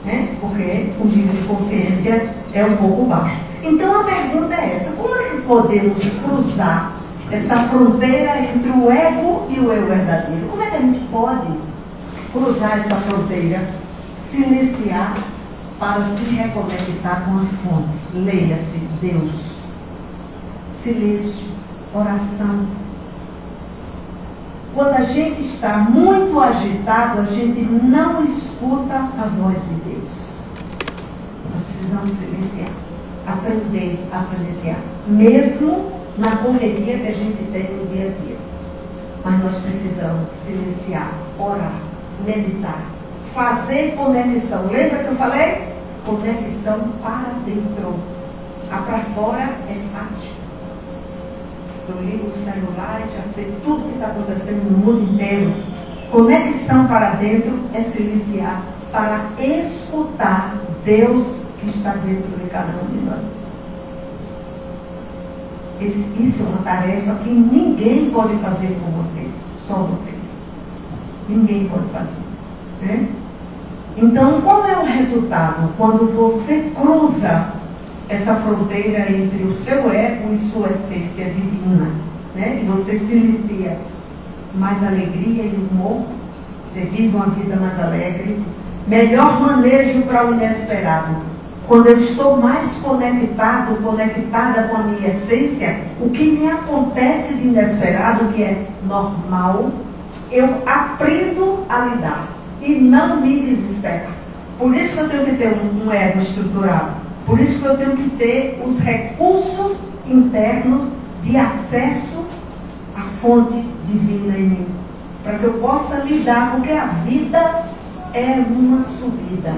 Né? Porque o nível de consciência é um pouco baixo. Então, a pergunta é essa. Como é que podemos cruzar essa fronteira entre o ego e o eu verdadeiro. Como é que a gente pode cruzar essa fronteira, silenciar para se reconectar com a fonte? Leia-se Deus. Silêncio, oração. Quando a gente está muito agitado, a gente não escuta a voz de Deus. Nós precisamos silenciar, aprender a silenciar, mesmo na correria que a gente tem no dia a dia. Mas nós precisamos silenciar, orar, meditar, fazer conexão. Lembra que eu falei? Conexão para dentro. A para fora é fácil. Eu ligo o celular e já sei tudo que está acontecendo no mundo inteiro. Conexão para dentro é silenciar para escutar Deus que está dentro de cada um de nós. Isso é uma tarefa que ninguém pode fazer por você, só você. Ninguém pode fazer, né? Então, qual é o resultado quando você cruza essa fronteira entre o seu ego e sua essência divina, né? E você silencia mais alegria e humor, você vive uma vida mais alegre, melhor manejo para o inesperado. Quando eu estou mais conectado, conectada com a minha essência, o que me acontece de inesperado, que é normal, eu aprendo a lidar e não me desespero. Por isso que eu tenho que ter um ego estruturado. Por isso que eu tenho que ter os recursos internos de acesso à fonte divina em mim. Para que eu possa lidar, porque a vida é uma subida.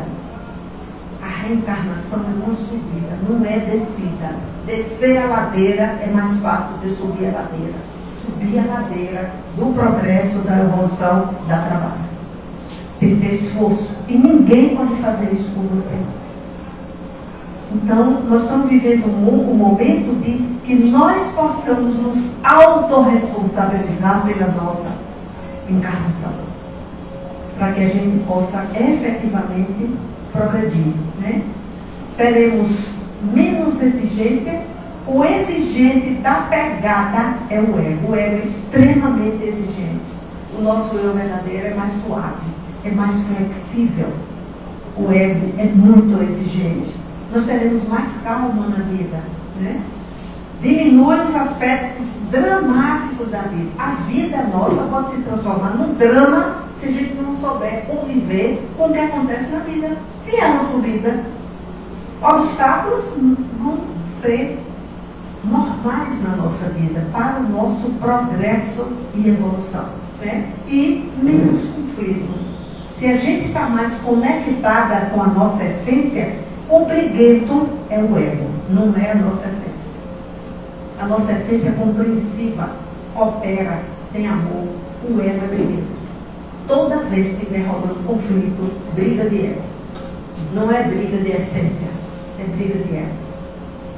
A reencarnação é uma subida, não é descida. Descer a ladeira é mais fácil do que subir a ladeira. Subir a ladeira do progresso, da evolução, dá trabalho. Tem que ter esforço. E ninguém pode fazer isso por você. Então, nós estamos vivendo um momento de que nós possamos nos autorresponsabilizar pela nossa encarnação. Para que a gente possa efetivamente progredir, né? Teremos menos exigência. O exigente da pegada é o ego. O ego é extremamente exigente. O nosso eu verdadeiro é mais suave, é mais flexível. O ego é muito exigente. Nós teremos mais calma na vida, né? Diminui os aspectos dramáticos da vida. A vida nossa pode se transformar num drama se a gente não souber conviver com o que acontece na vida. Se é uma subida, obstáculos vão ser normais na nossa vida para o nosso progresso e evolução, né? E menos conflito. Se a gente está mais conectada com a nossa essência, o briguento é o ego, não é a nossa essência. A nossa essência é compreensiva, opera, tem amor. O ego é briguento. Toda vez que estiver rolando conflito, briga de ego. Não é briga de essência, é briga de ego,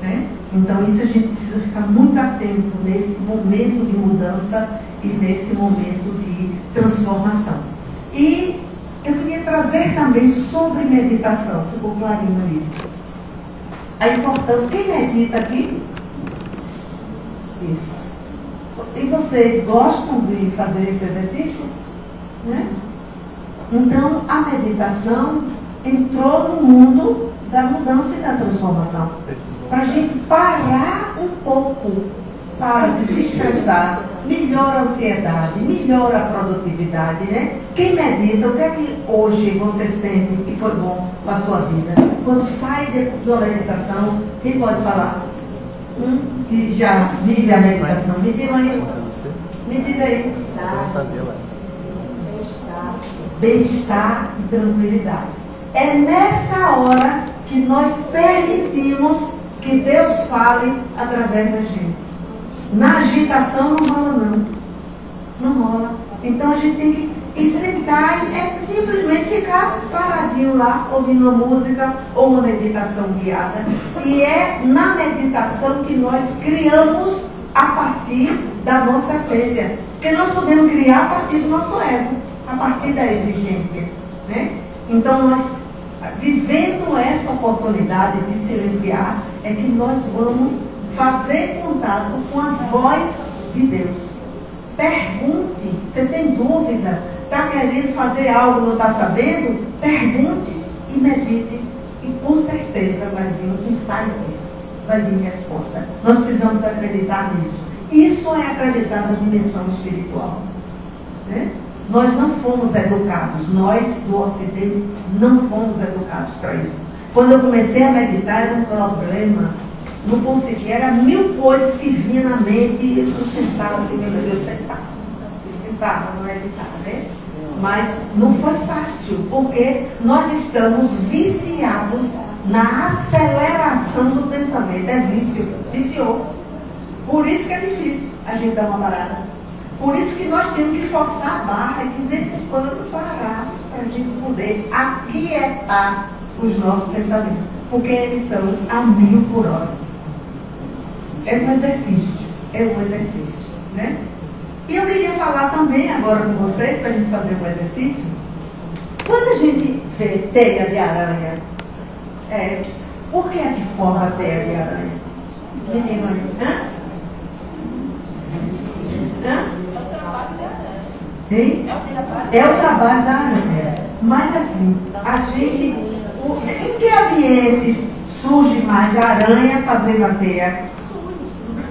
né? Então isso a gente precisa ficar muito atento nesse momento de mudança e nesse momento de transformação. E eu queria trazer também sobre meditação. Ficou clarinho ali. A importância. Quem medita aqui? Isso. E vocês gostam de fazer esse exercício? Né? Então, a meditação entrou no mundo da mudança e da transformação. Para a gente parar um pouco, para de se estressar, melhora a ansiedade, melhora a produtividade, né? Quem medita, o que é que hoje você sente que foi bom para a sua vida? Quando sai da meditação, quem pode falar? Que já vive a meditação. Me diz aí. Me diz aí. Bem-estar e tranquilidade. É nessa hora que nós permitimos que Deus fale através da gente. Na agitação não rola não. Não rola. Então a gente tem que sentar e é simplesmente ficar paradinho lá, ouvindo uma música ou uma meditação guiada. E é na meditação que nós criamos a partir da nossa essência. Porque nós podemos criar a partir do nosso ego, a partir da exigência, né? Então nós, vivendo essa oportunidade de silenciar, é que nós vamos fazer contato com a voz de Deus. Pergunte. Você tem dúvida? Está querendo fazer algo, não está sabendo? Pergunte e medite. E com certeza vai vir insights, vai vir resposta. Nós precisamos acreditar nisso. Isso é acreditar na dimensão espiritual. Né? Nós não fomos educados, nós do Ocidente não fomos educados para isso. Quando eu comecei a meditar era um problema, não conseguia, era 1000 coisas que vinham na mente e eu sentava, meu Deus, sentava, não meditava, né? Mas não foi fácil, porque nós estamos viciados na aceleração do pensamento. É vício, viciou. Por isso que é difícil a gente dar uma parada. Por isso que nós temos que forçar a barra e de vez em quando parar para a gente poder aquietar os nossos pensamentos. Porque eles são a 1000 por hora. É um exercício, né? E eu queria falar também agora com vocês, para a gente fazer um exercício. Quando a gente vê teia de aranha, por que é que forma a teia de aranha? Menino aí, É o trabalho da aranha. Mas assim, a gente, em que ambientes surge mais a aranha fazendo a teia?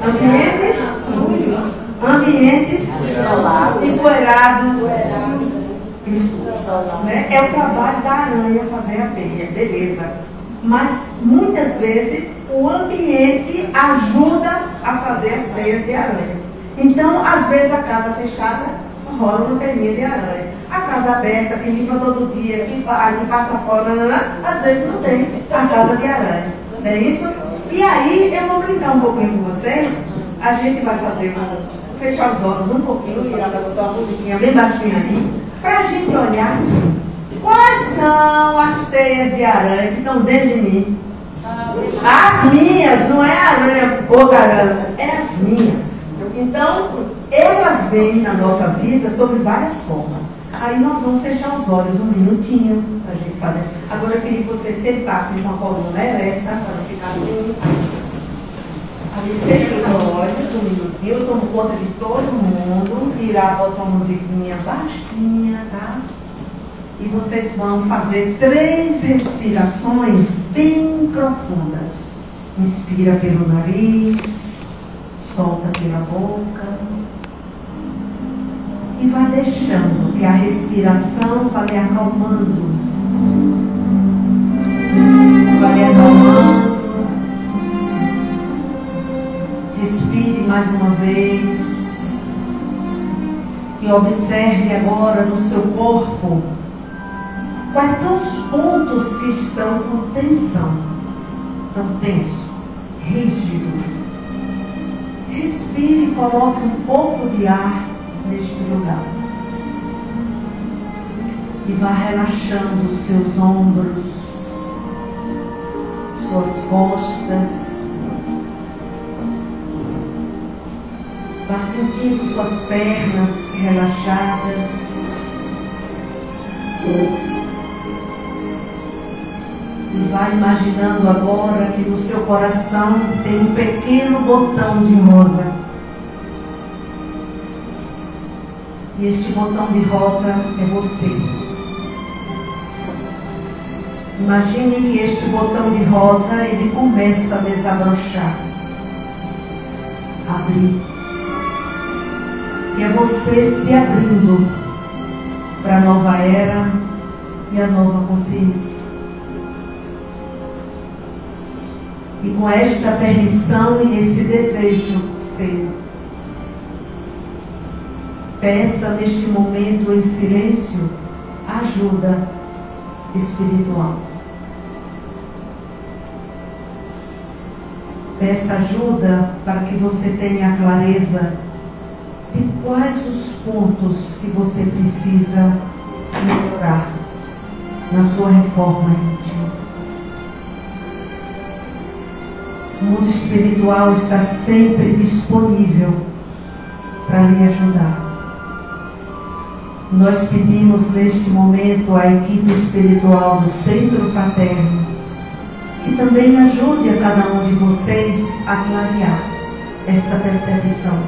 Ambientes sujos. Ambientes empoeirados. Isso, né? É o trabalho da aranha fazer a teia, beleza. Mas muitas vezes o ambiente ajuda a fazer as teias de aranha. Então, às vezes a casa fechada rola uma teia de aranha. A casa aberta, que limpa todo dia, que passa fora, às vezes não tem a casa de aranha. Não é isso? E aí eu vou brincar um pouquinho com vocês. A gente vai fazer fechar os olhos um pouquinho e ela vai botar uma musiquinha bem baixinha ali, para a gente olhar assim. Quais são as teias de aranha que estão dentro de mim? As minhas, não é a aranha ou caramba, é as minhas. Então, elas vêm na nossa vida sobre várias formas. Aí nós vamos fechar os olhos um minutinho para a gente fazer. Agora eu queria que vocês sentassem com a coluna ereta, para não ficar assim. Aí fecha os olhos um minutinho, eu tomo conta de todo mundo, tirar, botar uma musiquinha baixinha, tá? E vocês vão fazer 3 respirações bem profundas. Inspira pelo nariz, solta pela boca. E vai deixando que a respiração vá lhe acalmando. Vai lhe acalmando. Respire mais uma vez. E observe agora no seu corpo quais são os pontos que estão com tensão. Estão tenso, rígido. Respire e coloque um pouco de ar neste lugar. E vá relaxando os seus ombros, suas costas. Vá sentindo suas pernas relaxadas. E vá imaginando agora que no seu coração tem um pequeno botão de rosa. E este botão de rosa é você. Imagine que este botão de rosa, ele começa a desabrochar. Abrir. Que é você se abrindo para a nova era e a nova consciência. E com esta permissão e esse desejo seu, peça neste momento em silêncio ajuda espiritual. Peça ajuda para que você tenha a clareza de quais os pontos que você precisa melhorar na sua reforma íntima. O mundo espiritual está sempre disponível para lhe ajudar. Nós pedimos neste momento à equipe espiritual do Centro Fraterno que também ajude a cada um de vocês a clarear esta percepção.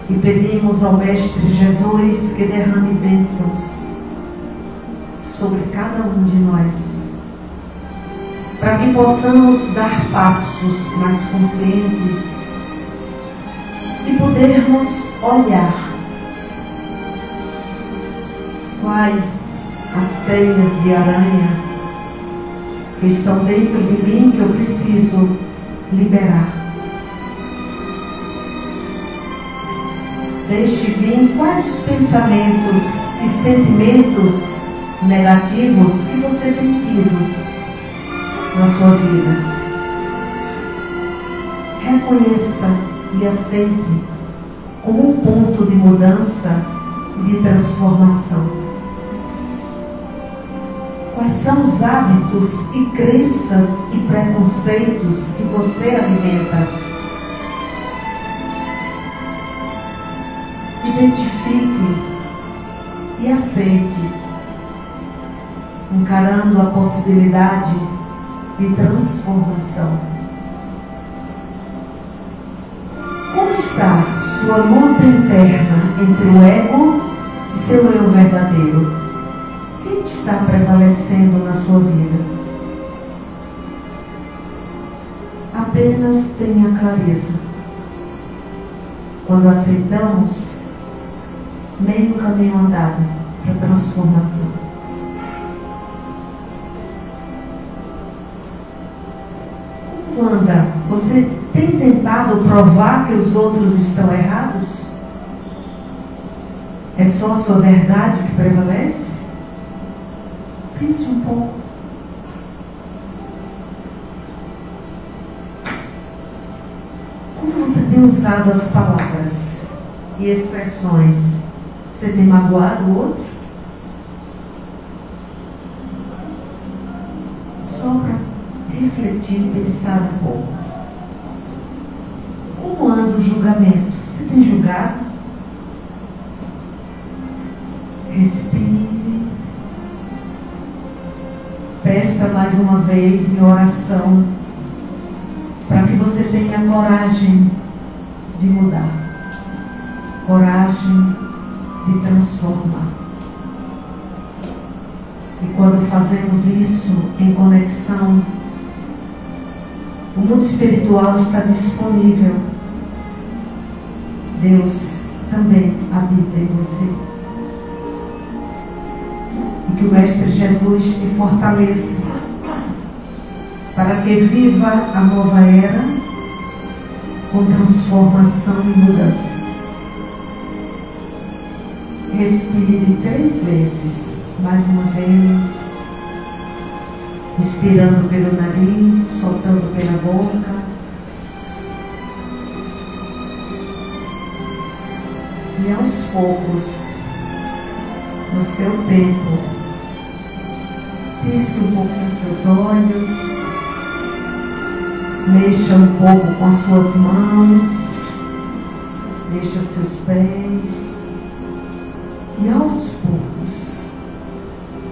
E pedimos ao Mestre Jesus que derrame bênçãos sobre cada um de nós, para que possamos dar passos mais conscientes e podermos olhar quais as teias de aranha que estão dentro de mim que eu preciso liberar. Deixe vir quais os pensamentos e sentimentos negativos que você tem tido na sua vida. Reconheça e aceite como um ponto de mudança e de transformação. Quais são os hábitos e crenças e preconceitos que você alimenta? Identifique e aceite, encarando a possibilidade de transformação. Como está sua luta interna entre o ego e seu eu verdadeiro? Quem está prevalecendo na sua vida? Apenas tenha clareza. Quando aceitamos, meio caminho andado para a transformação. Wanda, você tem tentado provar que os outros estão errados? É só a sua verdade que prevalece? Pense um pouco. Como você tem usado as palavras e expressões? Você tem magoado o outro? Só para refletir e pensar um pouco. Como anda o julgamento? Você tem julgado? Respire. Peça mais uma vez em oração para que você tenha coragem de mudar. Coragem de transformar. E quando fazemos isso em conexão, o mundo espiritual está disponível. Deus também habita em você. E que o Mestre Jesus te fortaleça para que viva a nova era com transformação e mudança. Respire 3 vezes, mais uma vez, inspirando pelo nariz, soltando pela boca. E aos poucos, no seu tempo, pisque um pouquinho os seus olhos, mexa um pouco com as suas mãos, mexa seus pés. E aos poucos,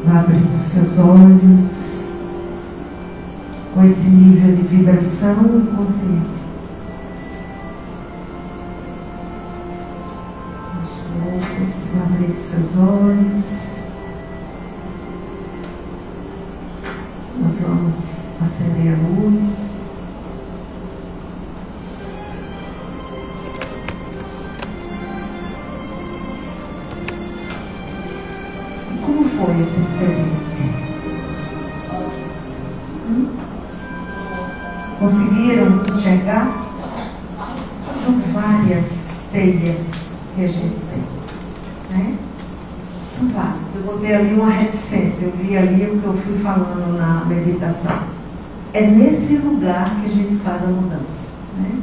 vá abrindo seus olhos com esse nível de vibração e consciência. Aos poucos, vá abrindo seus olhos. Nós vamos acender a luz. Foi essa experiência? Conseguiram enxergar? São várias teias que a gente tem, né? São várias. Eu botei ali uma reticência, eu li ali o que eu fui falando na meditação. É nesse lugar que a gente faz a mudança, né?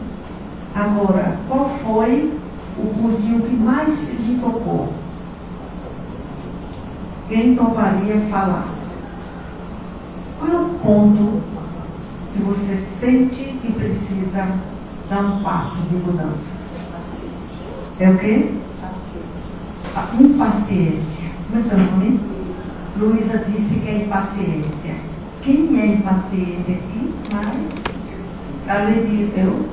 Agora, qual foi o pontinho que mais lhe tocou? Quem toparia falar? Qual é o ponto que você sente que precisa dar um passo de mudança? É o quê? A impaciência. Como é seu nome? Luísa disse que é impaciência. Quem é impaciente aqui? Mas, além de eu...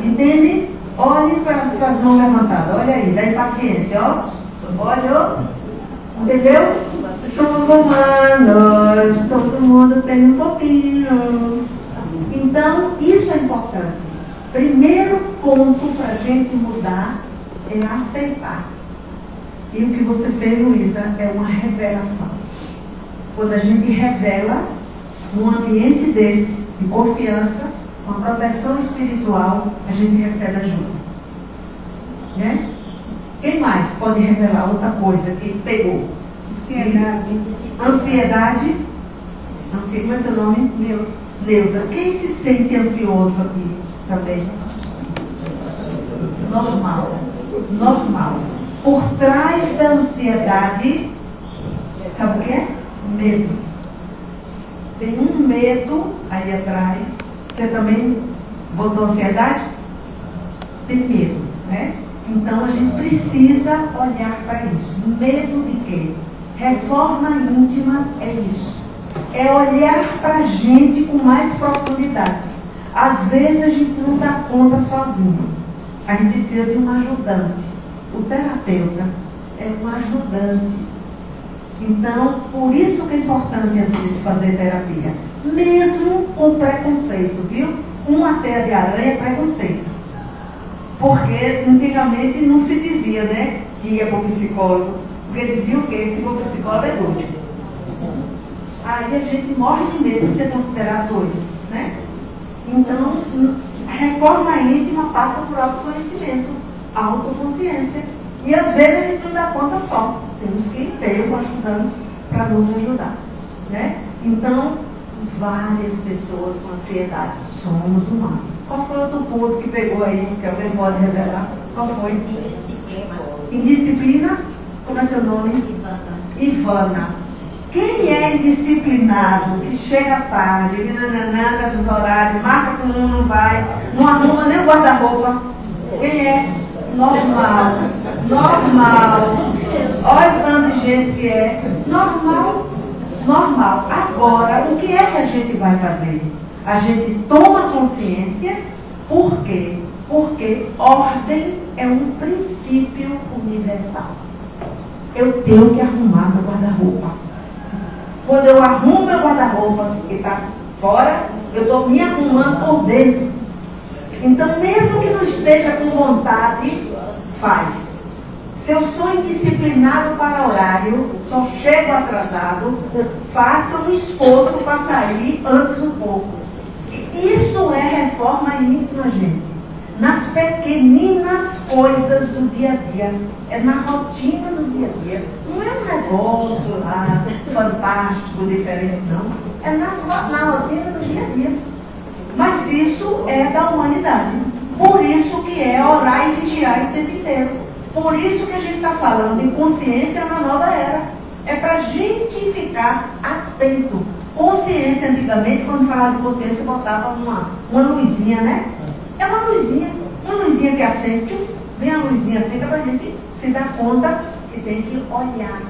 Entende? Olhe para as mãos levantadas, olha aí, da impaciência, ó. Olha, entendeu? Somos humanos, todo mundo tem um pouquinho. Então, isso é importante. Primeiro ponto para a gente mudar é aceitar. E o que você fez, Luísa, é uma revelação. Quando a gente revela, num ambiente desse, de confiança, uma proteção espiritual, a gente recebe ajuda. Né? Quem mais pode revelar outra coisa que pegou? Ansiedade. Como é seu nome? Neuza. Quem se sente ansioso aqui também? Normal. Normal. Por trás da ansiedade, sabe o que é? Medo. Tem um medo aí atrás. Você também botou ansiedade? Tem medo, né? Então a gente precisa olhar para isso. Medo de quê? Reforma íntima é isso. É olhar para a gente com mais profundidade. Às vezes a gente não dá conta sozinho. A gente precisa de um ajudante. O terapeuta é um ajudante. Então, por isso que é importante às vezes fazer terapia. Mesmo com preconceito, viu? Uma teia de aranha é preconceito. Porque antigamente não se dizia, né? Que ia para o psicólogo. Porque dizia o quê? Se for psicólogo é doido. Aí a gente morre de medo de ser considerado doido, né? Então, a reforma íntima passa por autoconhecimento, autoconsciência. E às vezes a gente não dá conta só. Temos que ter um ajudante para nos ajudar, né? Então, várias pessoas com ansiedade. Somos humanos. Qual foi outro ponto que pegou aí, que alguém pode revelar? Qual foi? Indisciplina. Como é seu nome? Ivana. Quem é indisciplinado, que chega tarde, que nananana dos horários, marca com um, não vai, não arruma nem o guarda-roupa? Quem é? Normal. Normal. Olha o tanto de gente que é. Normal. Normal. Agora, o que é que a gente vai fazer? A gente toma consciência. Por quê? Porque ordem é um princípio universal. Eu tenho que arrumar meu guarda-roupa. Quando eu arrumo meu guarda-roupa, que está fora, eu estou me arrumando por dentro. Então, mesmo que não esteja com vontade, faz. Se eu sou indisciplinado para horário, só chego atrasado, faça um esforço para sair antes um pouco. Isso é reforma íntima, gente. Nas pequeninas coisas do dia a dia. É na rotina do dia a dia. Não é um negócio lá fantástico, diferente, não. É na rotina do dia a dia. Mas isso é da humanidade. Por isso que é orar e vigiar o tempo inteiro. Por isso que a gente está falando em consciência na nova era. É para a gente ficar atento. Consciência, antigamente, quando falava de consciência, botava uma luzinha, né? É uma luzinha que acende, vem a luzinha assim, para a gente se dar conta que tem que olhar.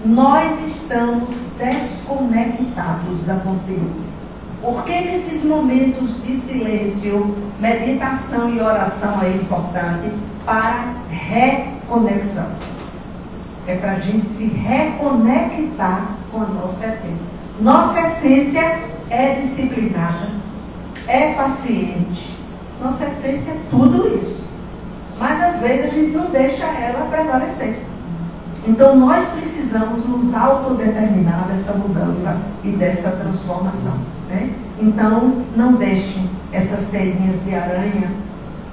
Nós estamos desconectados da consciência. Por que esses momentos de silêncio, meditação e oração é importante? Para reconexão. É para a gente se reconectar com a nossa essência. Nossa essência é disciplinada, é paciente. Nossa essência é tudo isso. Mas às vezes a gente não deixa ela prevalecer. Então nós precisamos nos autodeterminar dessa mudança e dessa transformação, né? Então não deixem essas teirinhas de aranha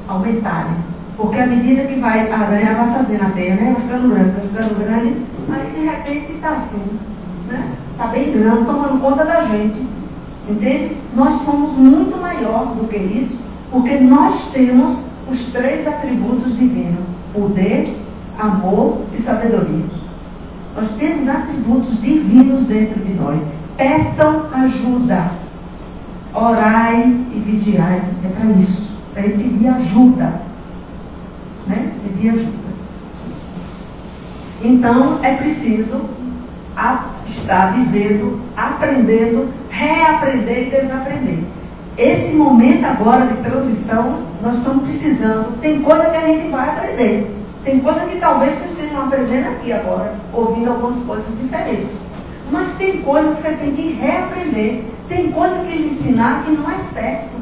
aumentarem. Porque à medida que a aranha vai fazendo a teia, né? Vai ficando grande, aí de repente está assim, né? Está bem grande, tomando conta da gente. Entende? Nós somos muito maior do que isso, porque nós temos os 3 atributos divinos: poder, amor e sabedoria. Nós temos atributos divinos dentro de nós. Peçam ajuda. Orai e vigiai. É para isso. Para ele pedir ajuda. Né? Pedir ajuda. Então, é preciso estar vivendo, aprendendo, reaprender e desaprender. esse momento agora de transição, nós estamos precisando. Tem coisa que a gente vai aprender. Tem coisa que talvez vocês estejam aprendendo aqui agora, ouvindo algumas coisas diferentes. Mas tem coisa que você tem que reaprender. Tem coisa que lhe ensinar que não é certo.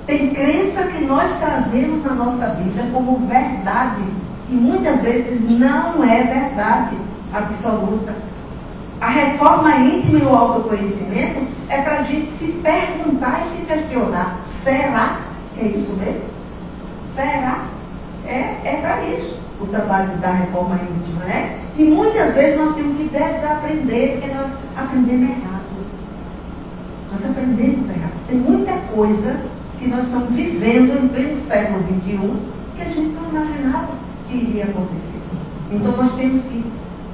Tem crença que nós trazemos na nossa vida como verdade. E muitas vezes não é verdade absoluta. A reforma íntima e o autoconhecimento é para a gente se perguntar e se questionar. Será que é isso mesmo? Será? É para isso o trabalho da reforma íntima, né? E muitas vezes nós temos que desaprender, porque nós aprendemos errado. Nós aprendemos errado. Tem muita coisa que nós estamos vivendo em pleno século XXI que a gente não imaginava que iria acontecer. Então nós temos que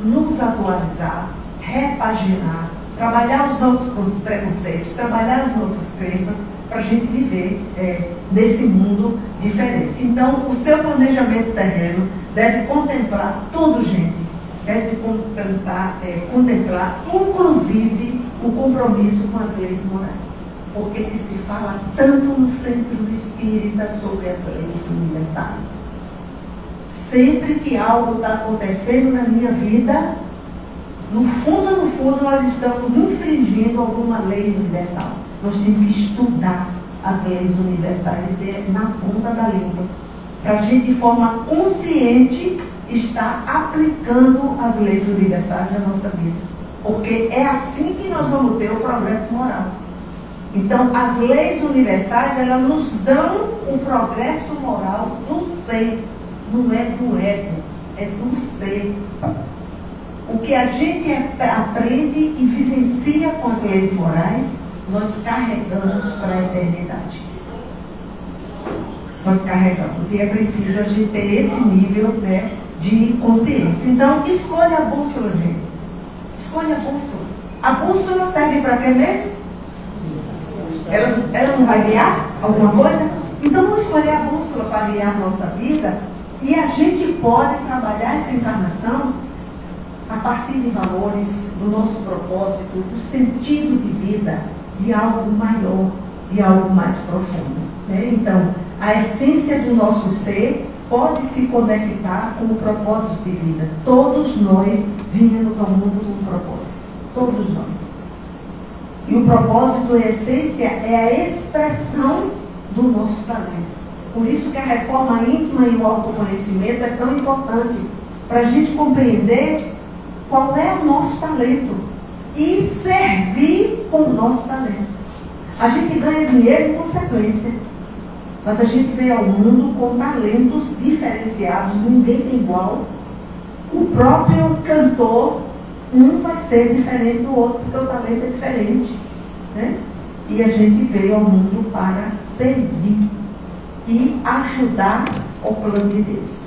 nos atualizar, repaginar, trabalhar os nossos preconceitos, trabalhar as nossas crenças para a gente viver nesse mundo diferente. Então, o seu planejamento terreno deve contemplar tudo, gente. Deve contemplar, inclusive, o compromisso com as leis morais. Porque que se fala tanto nos centros espíritas sobre as leis universais. Sempre que algo está acontecendo na minha vida, no fundo, nós estamos infringindo alguma lei universal. Nós temos que estudar as leis universais e ter na ponta da língua, para a gente, de forma consciente, estar aplicando as leis universais na nossa vida. Porque é assim que nós vamos ter o progresso moral. Então, as leis universais, elas nos dão o progresso moral do ser, não é do ego, é do ser. O que a gente aprende e vivencia com as leis morais, nós carregamos para a eternidade. Nós carregamos. E é preciso a gente ter esse nível, né, de consciência. Então, escolha a bússola, gente. Escolha a bússola. A bússola serve para quê mesmo? Ela não vai guiar alguma coisa? Então, vamos escolher a bússola para guiar a nossa vida. E a gente pode trabalhar essa encarnação a partir de valores, do nosso propósito, do sentido de vida, de algo maior, de algo mais profundo. Né? Então, a essência do nosso ser pode se conectar com o propósito de vida. Todos nós viemos ao mundo com um propósito. Todos nós. E o propósito, em essência, é a expressão do nosso talento. Por isso que a reforma íntima e o autoconhecimento é tão importante, para a gente compreender qual é o nosso talento e servir com o nosso talento. A gente ganha dinheiro em consequência, mas a gente veio ao mundo com talentos diferenciados, ninguém tem igual. O próprio cantor, um vai ser diferente do outro, porque o talento é diferente. Né? E a gente veio ao mundo para servir e ajudar o plano de Deus.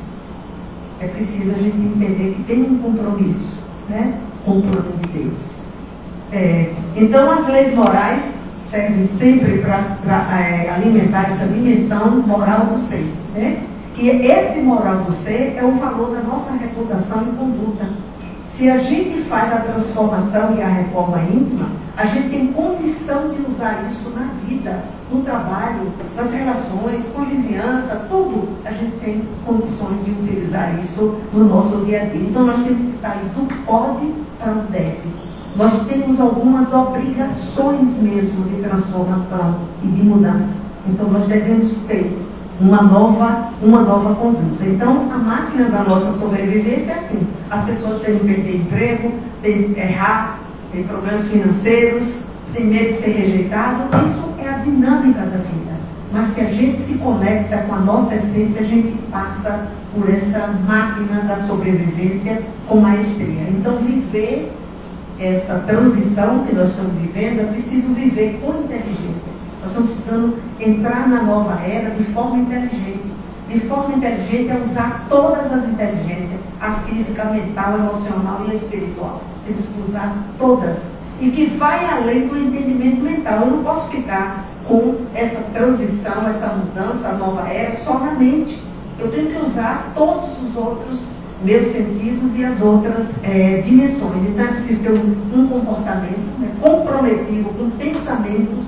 É preciso a gente entender que tem um compromisso, né, com o plano de Deus. Então, as leis morais servem sempre para alimentar essa dimensão moral do ser. Né? E esse moral do ser é o valor da nossa reputação e conduta. Se a gente faz a transformação e a reforma íntima, a gente tem condição de usar isso na vida, no trabalho, nas relações, com a vizinhança, tudo. A gente tem condições de utilizar isso no nosso dia a dia. Então, nós temos que sair do pode para o deve. Nós temos algumas obrigações mesmo de transformação e de mudança. Então, nós devemos ter uma nova conduta. Então, a máquina da nossa sobrevivência é assim. As pessoas têm que perder emprego, têm que errar, têm problemas financeiros, têm medo de ser rejeitado. Isso é a dinâmica da vida. Mas se a gente se conecta com a nossa essência, a gente passa por essa máquina da sobrevivência com maestria. Então, viver essa transição que nós estamos vivendo, é preciso viver com inteligência. Nós estamos precisando entrar na nova era de forma inteligente. De forma inteligente é usar todas as inteligências, a física, a mental, a emocional e a espiritual. Temos que usar todas. E que vai além do entendimento mental. Eu não posso ficar com essa transição, essa mudança, a nova era, só na mente. Eu tenho que usar todos os outros meus sentidos e as outras dimensões. Então, é preciso ter um comportamento comprometido com pensamentos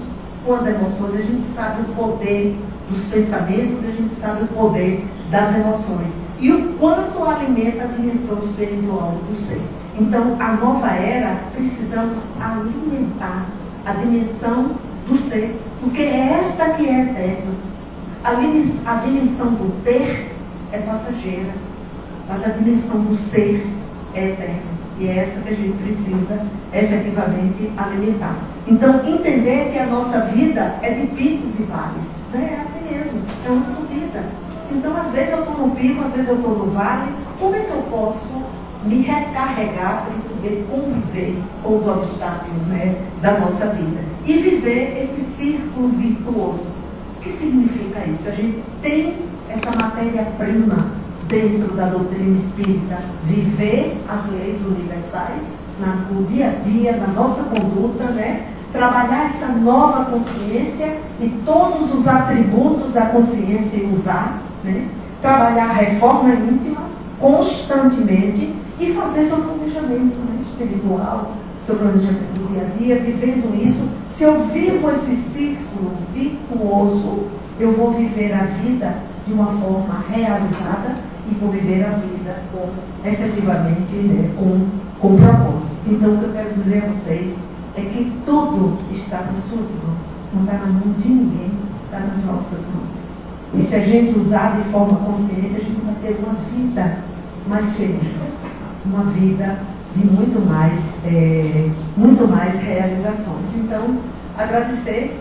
com as emoções, a gente sabe o poder dos pensamentos, a gente sabe o poder das emoções. E o quanto alimenta a dimensão espiritual do ser. Então, a nova era, precisamos alimentar a dimensão do ser, porque é esta que é eterna. A dimensão do ter é passageira, mas a dimensão do ser é eterna. E é essa que a gente precisa efetivamente alimentar. Então, entender que a nossa vida é de picos e vales. Né? É assim mesmo, é uma subida. Então, às vezes eu estou no pico, às vezes eu estou no vale. Como é que eu posso me recarregar para poder conviver com os obstáculos, né, da nossa vida? E viver esse círculo virtuoso. O que significa isso? A gente tem essa matéria-prima dentro da doutrina espírita, viver as leis universais no dia a dia, na nossa conduta, né? Trabalhar essa nova consciência e todos os atributos da consciência usar, né? Trabalhar a reforma íntima constantemente e fazer seu planejamento, né, espiritual, seu planejamento do dia a dia, vivendo isso. Se eu vivo esse círculo virtuoso, eu vou viver a vida de uma forma realizada e vou viver a vida com, efetivamente, né, com propósito. Então, o que eu quero dizer a vocês é que tudo está nas suas mãos, não está na mão de ninguém, está nas nossas mãos. E se a gente usar de forma consciente, a gente vai ter uma vida mais feliz, uma vida de muito mais realizações. Então, agradecer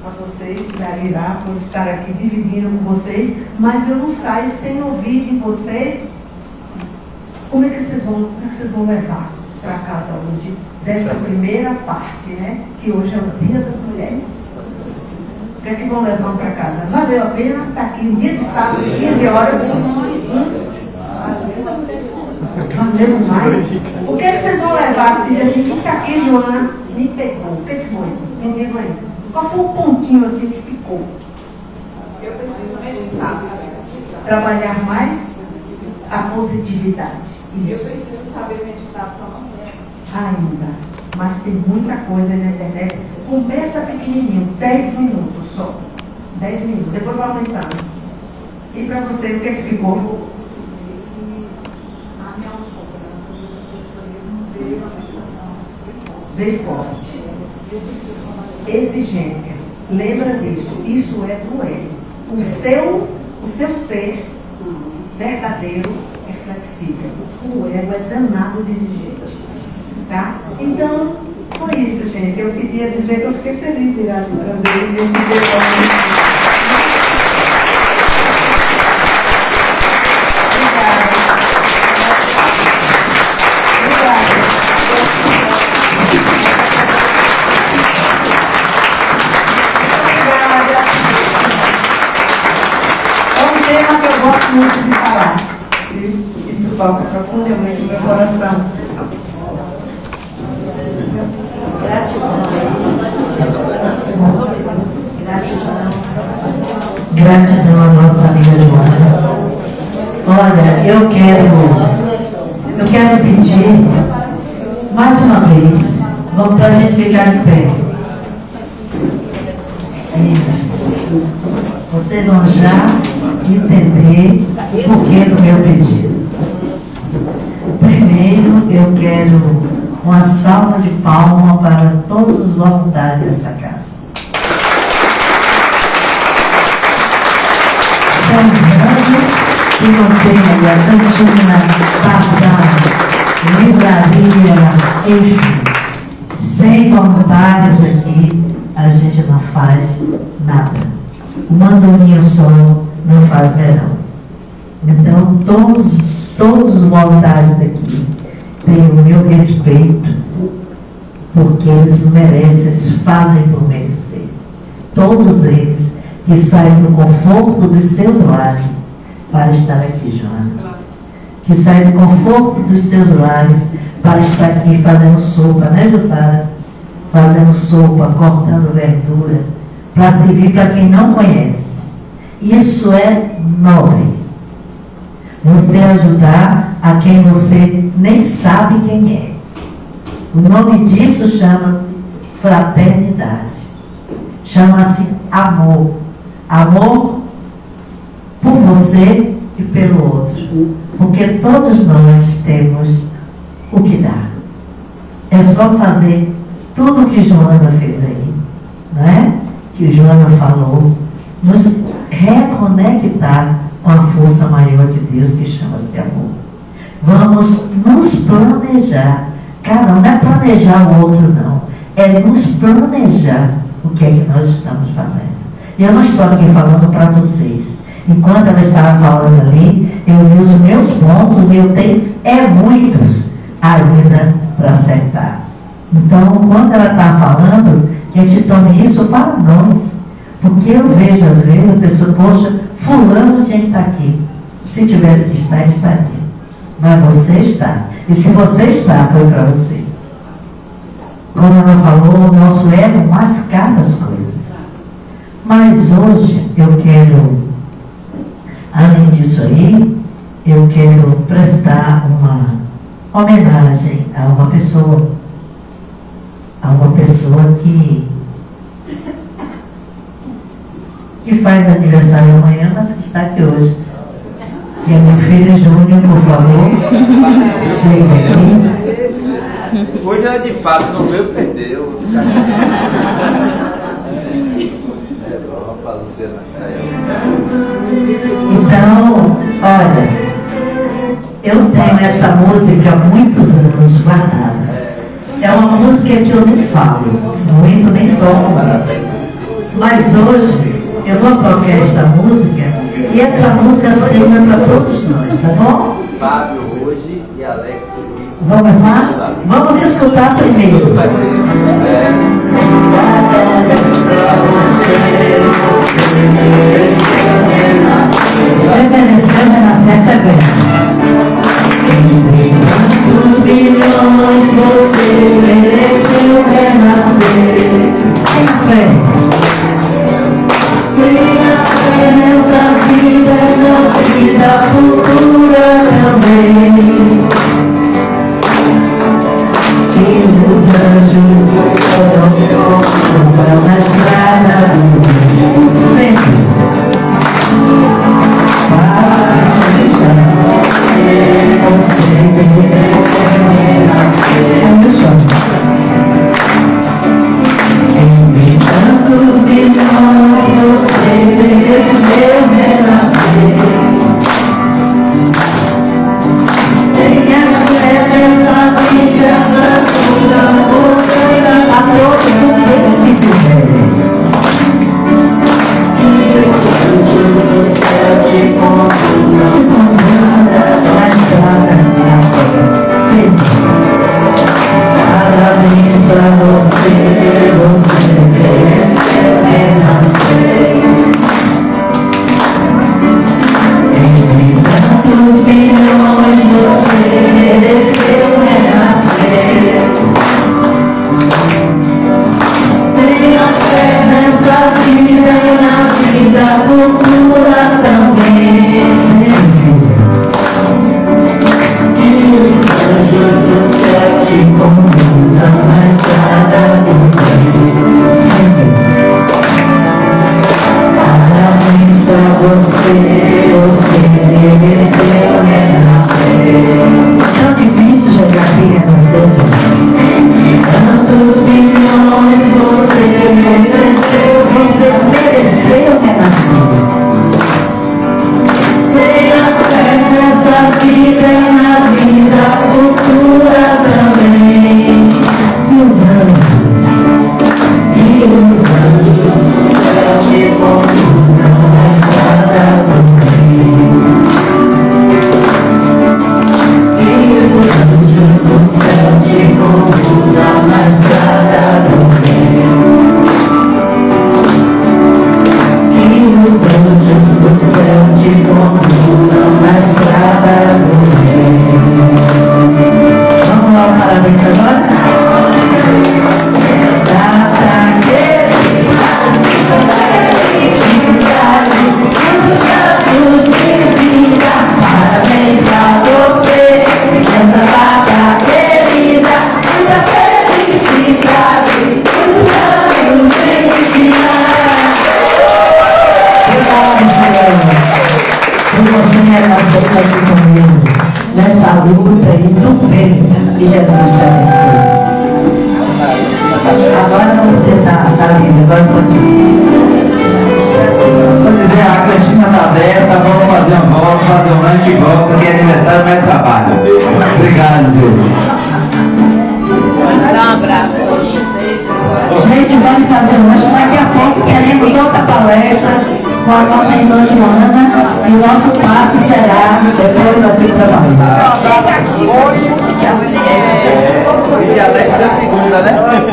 a vocês, da Irá, por estar aqui dividindo com vocês, mas eu não saio sem ouvir de vocês como é que vocês vão levar para casa hoje, dessa primeira parte, né? Que hoje é o Dia das Mulheres. O que é que vão levar para casa? Valeu a pena estar aqui no dia de sábado, 15 horas. Valeu mais. O que é que vocês vão levar? Assim, isso aqui, Joana, me pegou. O que foi? Me diga aí. Qual foi o pontinho assim que ficou? Eu preciso meditar, sabe? Trabalhar mais a positividade. Isso. Eu preciso saber meditar para você. Ainda. Mas tem muita coisa na internet. Começa pequenininho, 10 minutos só. 10 minutos. Depois vai aumentando. E para você, o que é que ficou? A minha autocobrança do professorismo veio a meditação. Veio forte. Eu preciso trabalhar. Exigência. Lembra disso. Isso é do ego. O seu ser verdadeiro é flexível. O ego é danado de exigente. Tá? Então, foi isso, gente. Eu queria dizer que eu fiquei feliz de trazer esse dia. Muito de falar. Isso toca profundamente no meu coração. Gratidão à nossa amiga Joana. Olha, eu quero pedir mais uma vez, vamos para a gente ficar de pé. Vocês vão já entender o porquê do meu pedido. Primeiro, eu quero uma salva de palmas para todos os voluntários dessa casa. São anos que não tem a cantina, bazar, livraria, enfim. Sem voluntários aqui, a gente não faz nada. Uma andorinha só não faz verão. Então, todos os voluntários daqui têm o meu respeito, porque eles merecem, eles fazem por merecer. Todos eles que saem do conforto dos seus lares para estar aqui, Joana. Que saem do conforto dos seus lares para estar aqui fazendo sopa, né, Jussara? Fazendo sopa, cortando verdura, para servir para quem não conhece. Isso é nobre. Você ajudar a quem você nem sabe quem é. O nome disso chama-se fraternidade. chama-se amor. Amor por você e pelo outro. Porque todos nós temos o que dar. É só fazer tudo o que Joana fez aí, não é? Que Joana falou, nos reconectar com a força maior de Deus que chama-se amor. Vamos nos planejar, cada um, não é planejar o outro não, é nos planejar o que é que nós estamos fazendo. E eu não estou aqui falando para vocês. Enquanto ela estava falando ali, eu vi os meus pontos e eu tenho muitos ainda para acertar. Então, quando ela está falando, que a gente tome isso para nós. Porque eu vejo às vezes a pessoa, poxa, fulano tinha que estar aqui. Se tivesse que estar, ele estaria. Mas você está. E se você está, foi para você. Como ela falou, o nosso ego mascara as coisas. Mas hoje eu quero, além disso aí, eu quero prestar uma homenagem a uma pessoa que faz aniversário amanhã, mas que está aqui hoje. E a minha filha Júnior, por favor, chega aqui. Hoje ela de fato não veio, perdeu. Então, olha, eu tenho essa música há muitos anos guardada. É uma música que eu nem falo, muito nem toco. Mas hoje eu vou tocar esta música e essa música sirva para todos nós, tá bom? Fábio hoje e Alex. Vamos lá? Vamos escutar primeiro. Você mereceu renascer, essa é bem. Entre tantos milhões você mereceu renascer. Tem fé. Tenha fé nessa vida, na vida futura também. Que os anjos foram cruzando na estrada do sempre. Em tantos milhões você mereceu renascer. Tenha fé nessa vida, na tua boca, a todos que quiser. E os anjos do céu te conduzam na estrada da fé. Sempre. Parabéns pra você, você mereceu renascer. Entre tantos milhões você mereceu renascer. Tenha fé nessa vida e na vida futura também. Sempre. Que os anjos do céu te conduzam na estrada do bem. Sempre. Parabéns pra você, você mereceu renascer. essa luta aí do bem que Jesus te abençoe. Agora você está livre, agora continua. Só dizer, a cantina está aberta, vamos fazer um golpe, fazer um lanche e golpe, porque aniversário não é trabalho. Obrigado, Deus. Dá um abraço. Gente, vamos fazer lanche. Daqui a pouco queremos outra palestra com a nossa irmã Joana e o nosso passe será depois da segunda-feira. E a Alex da segunda, né?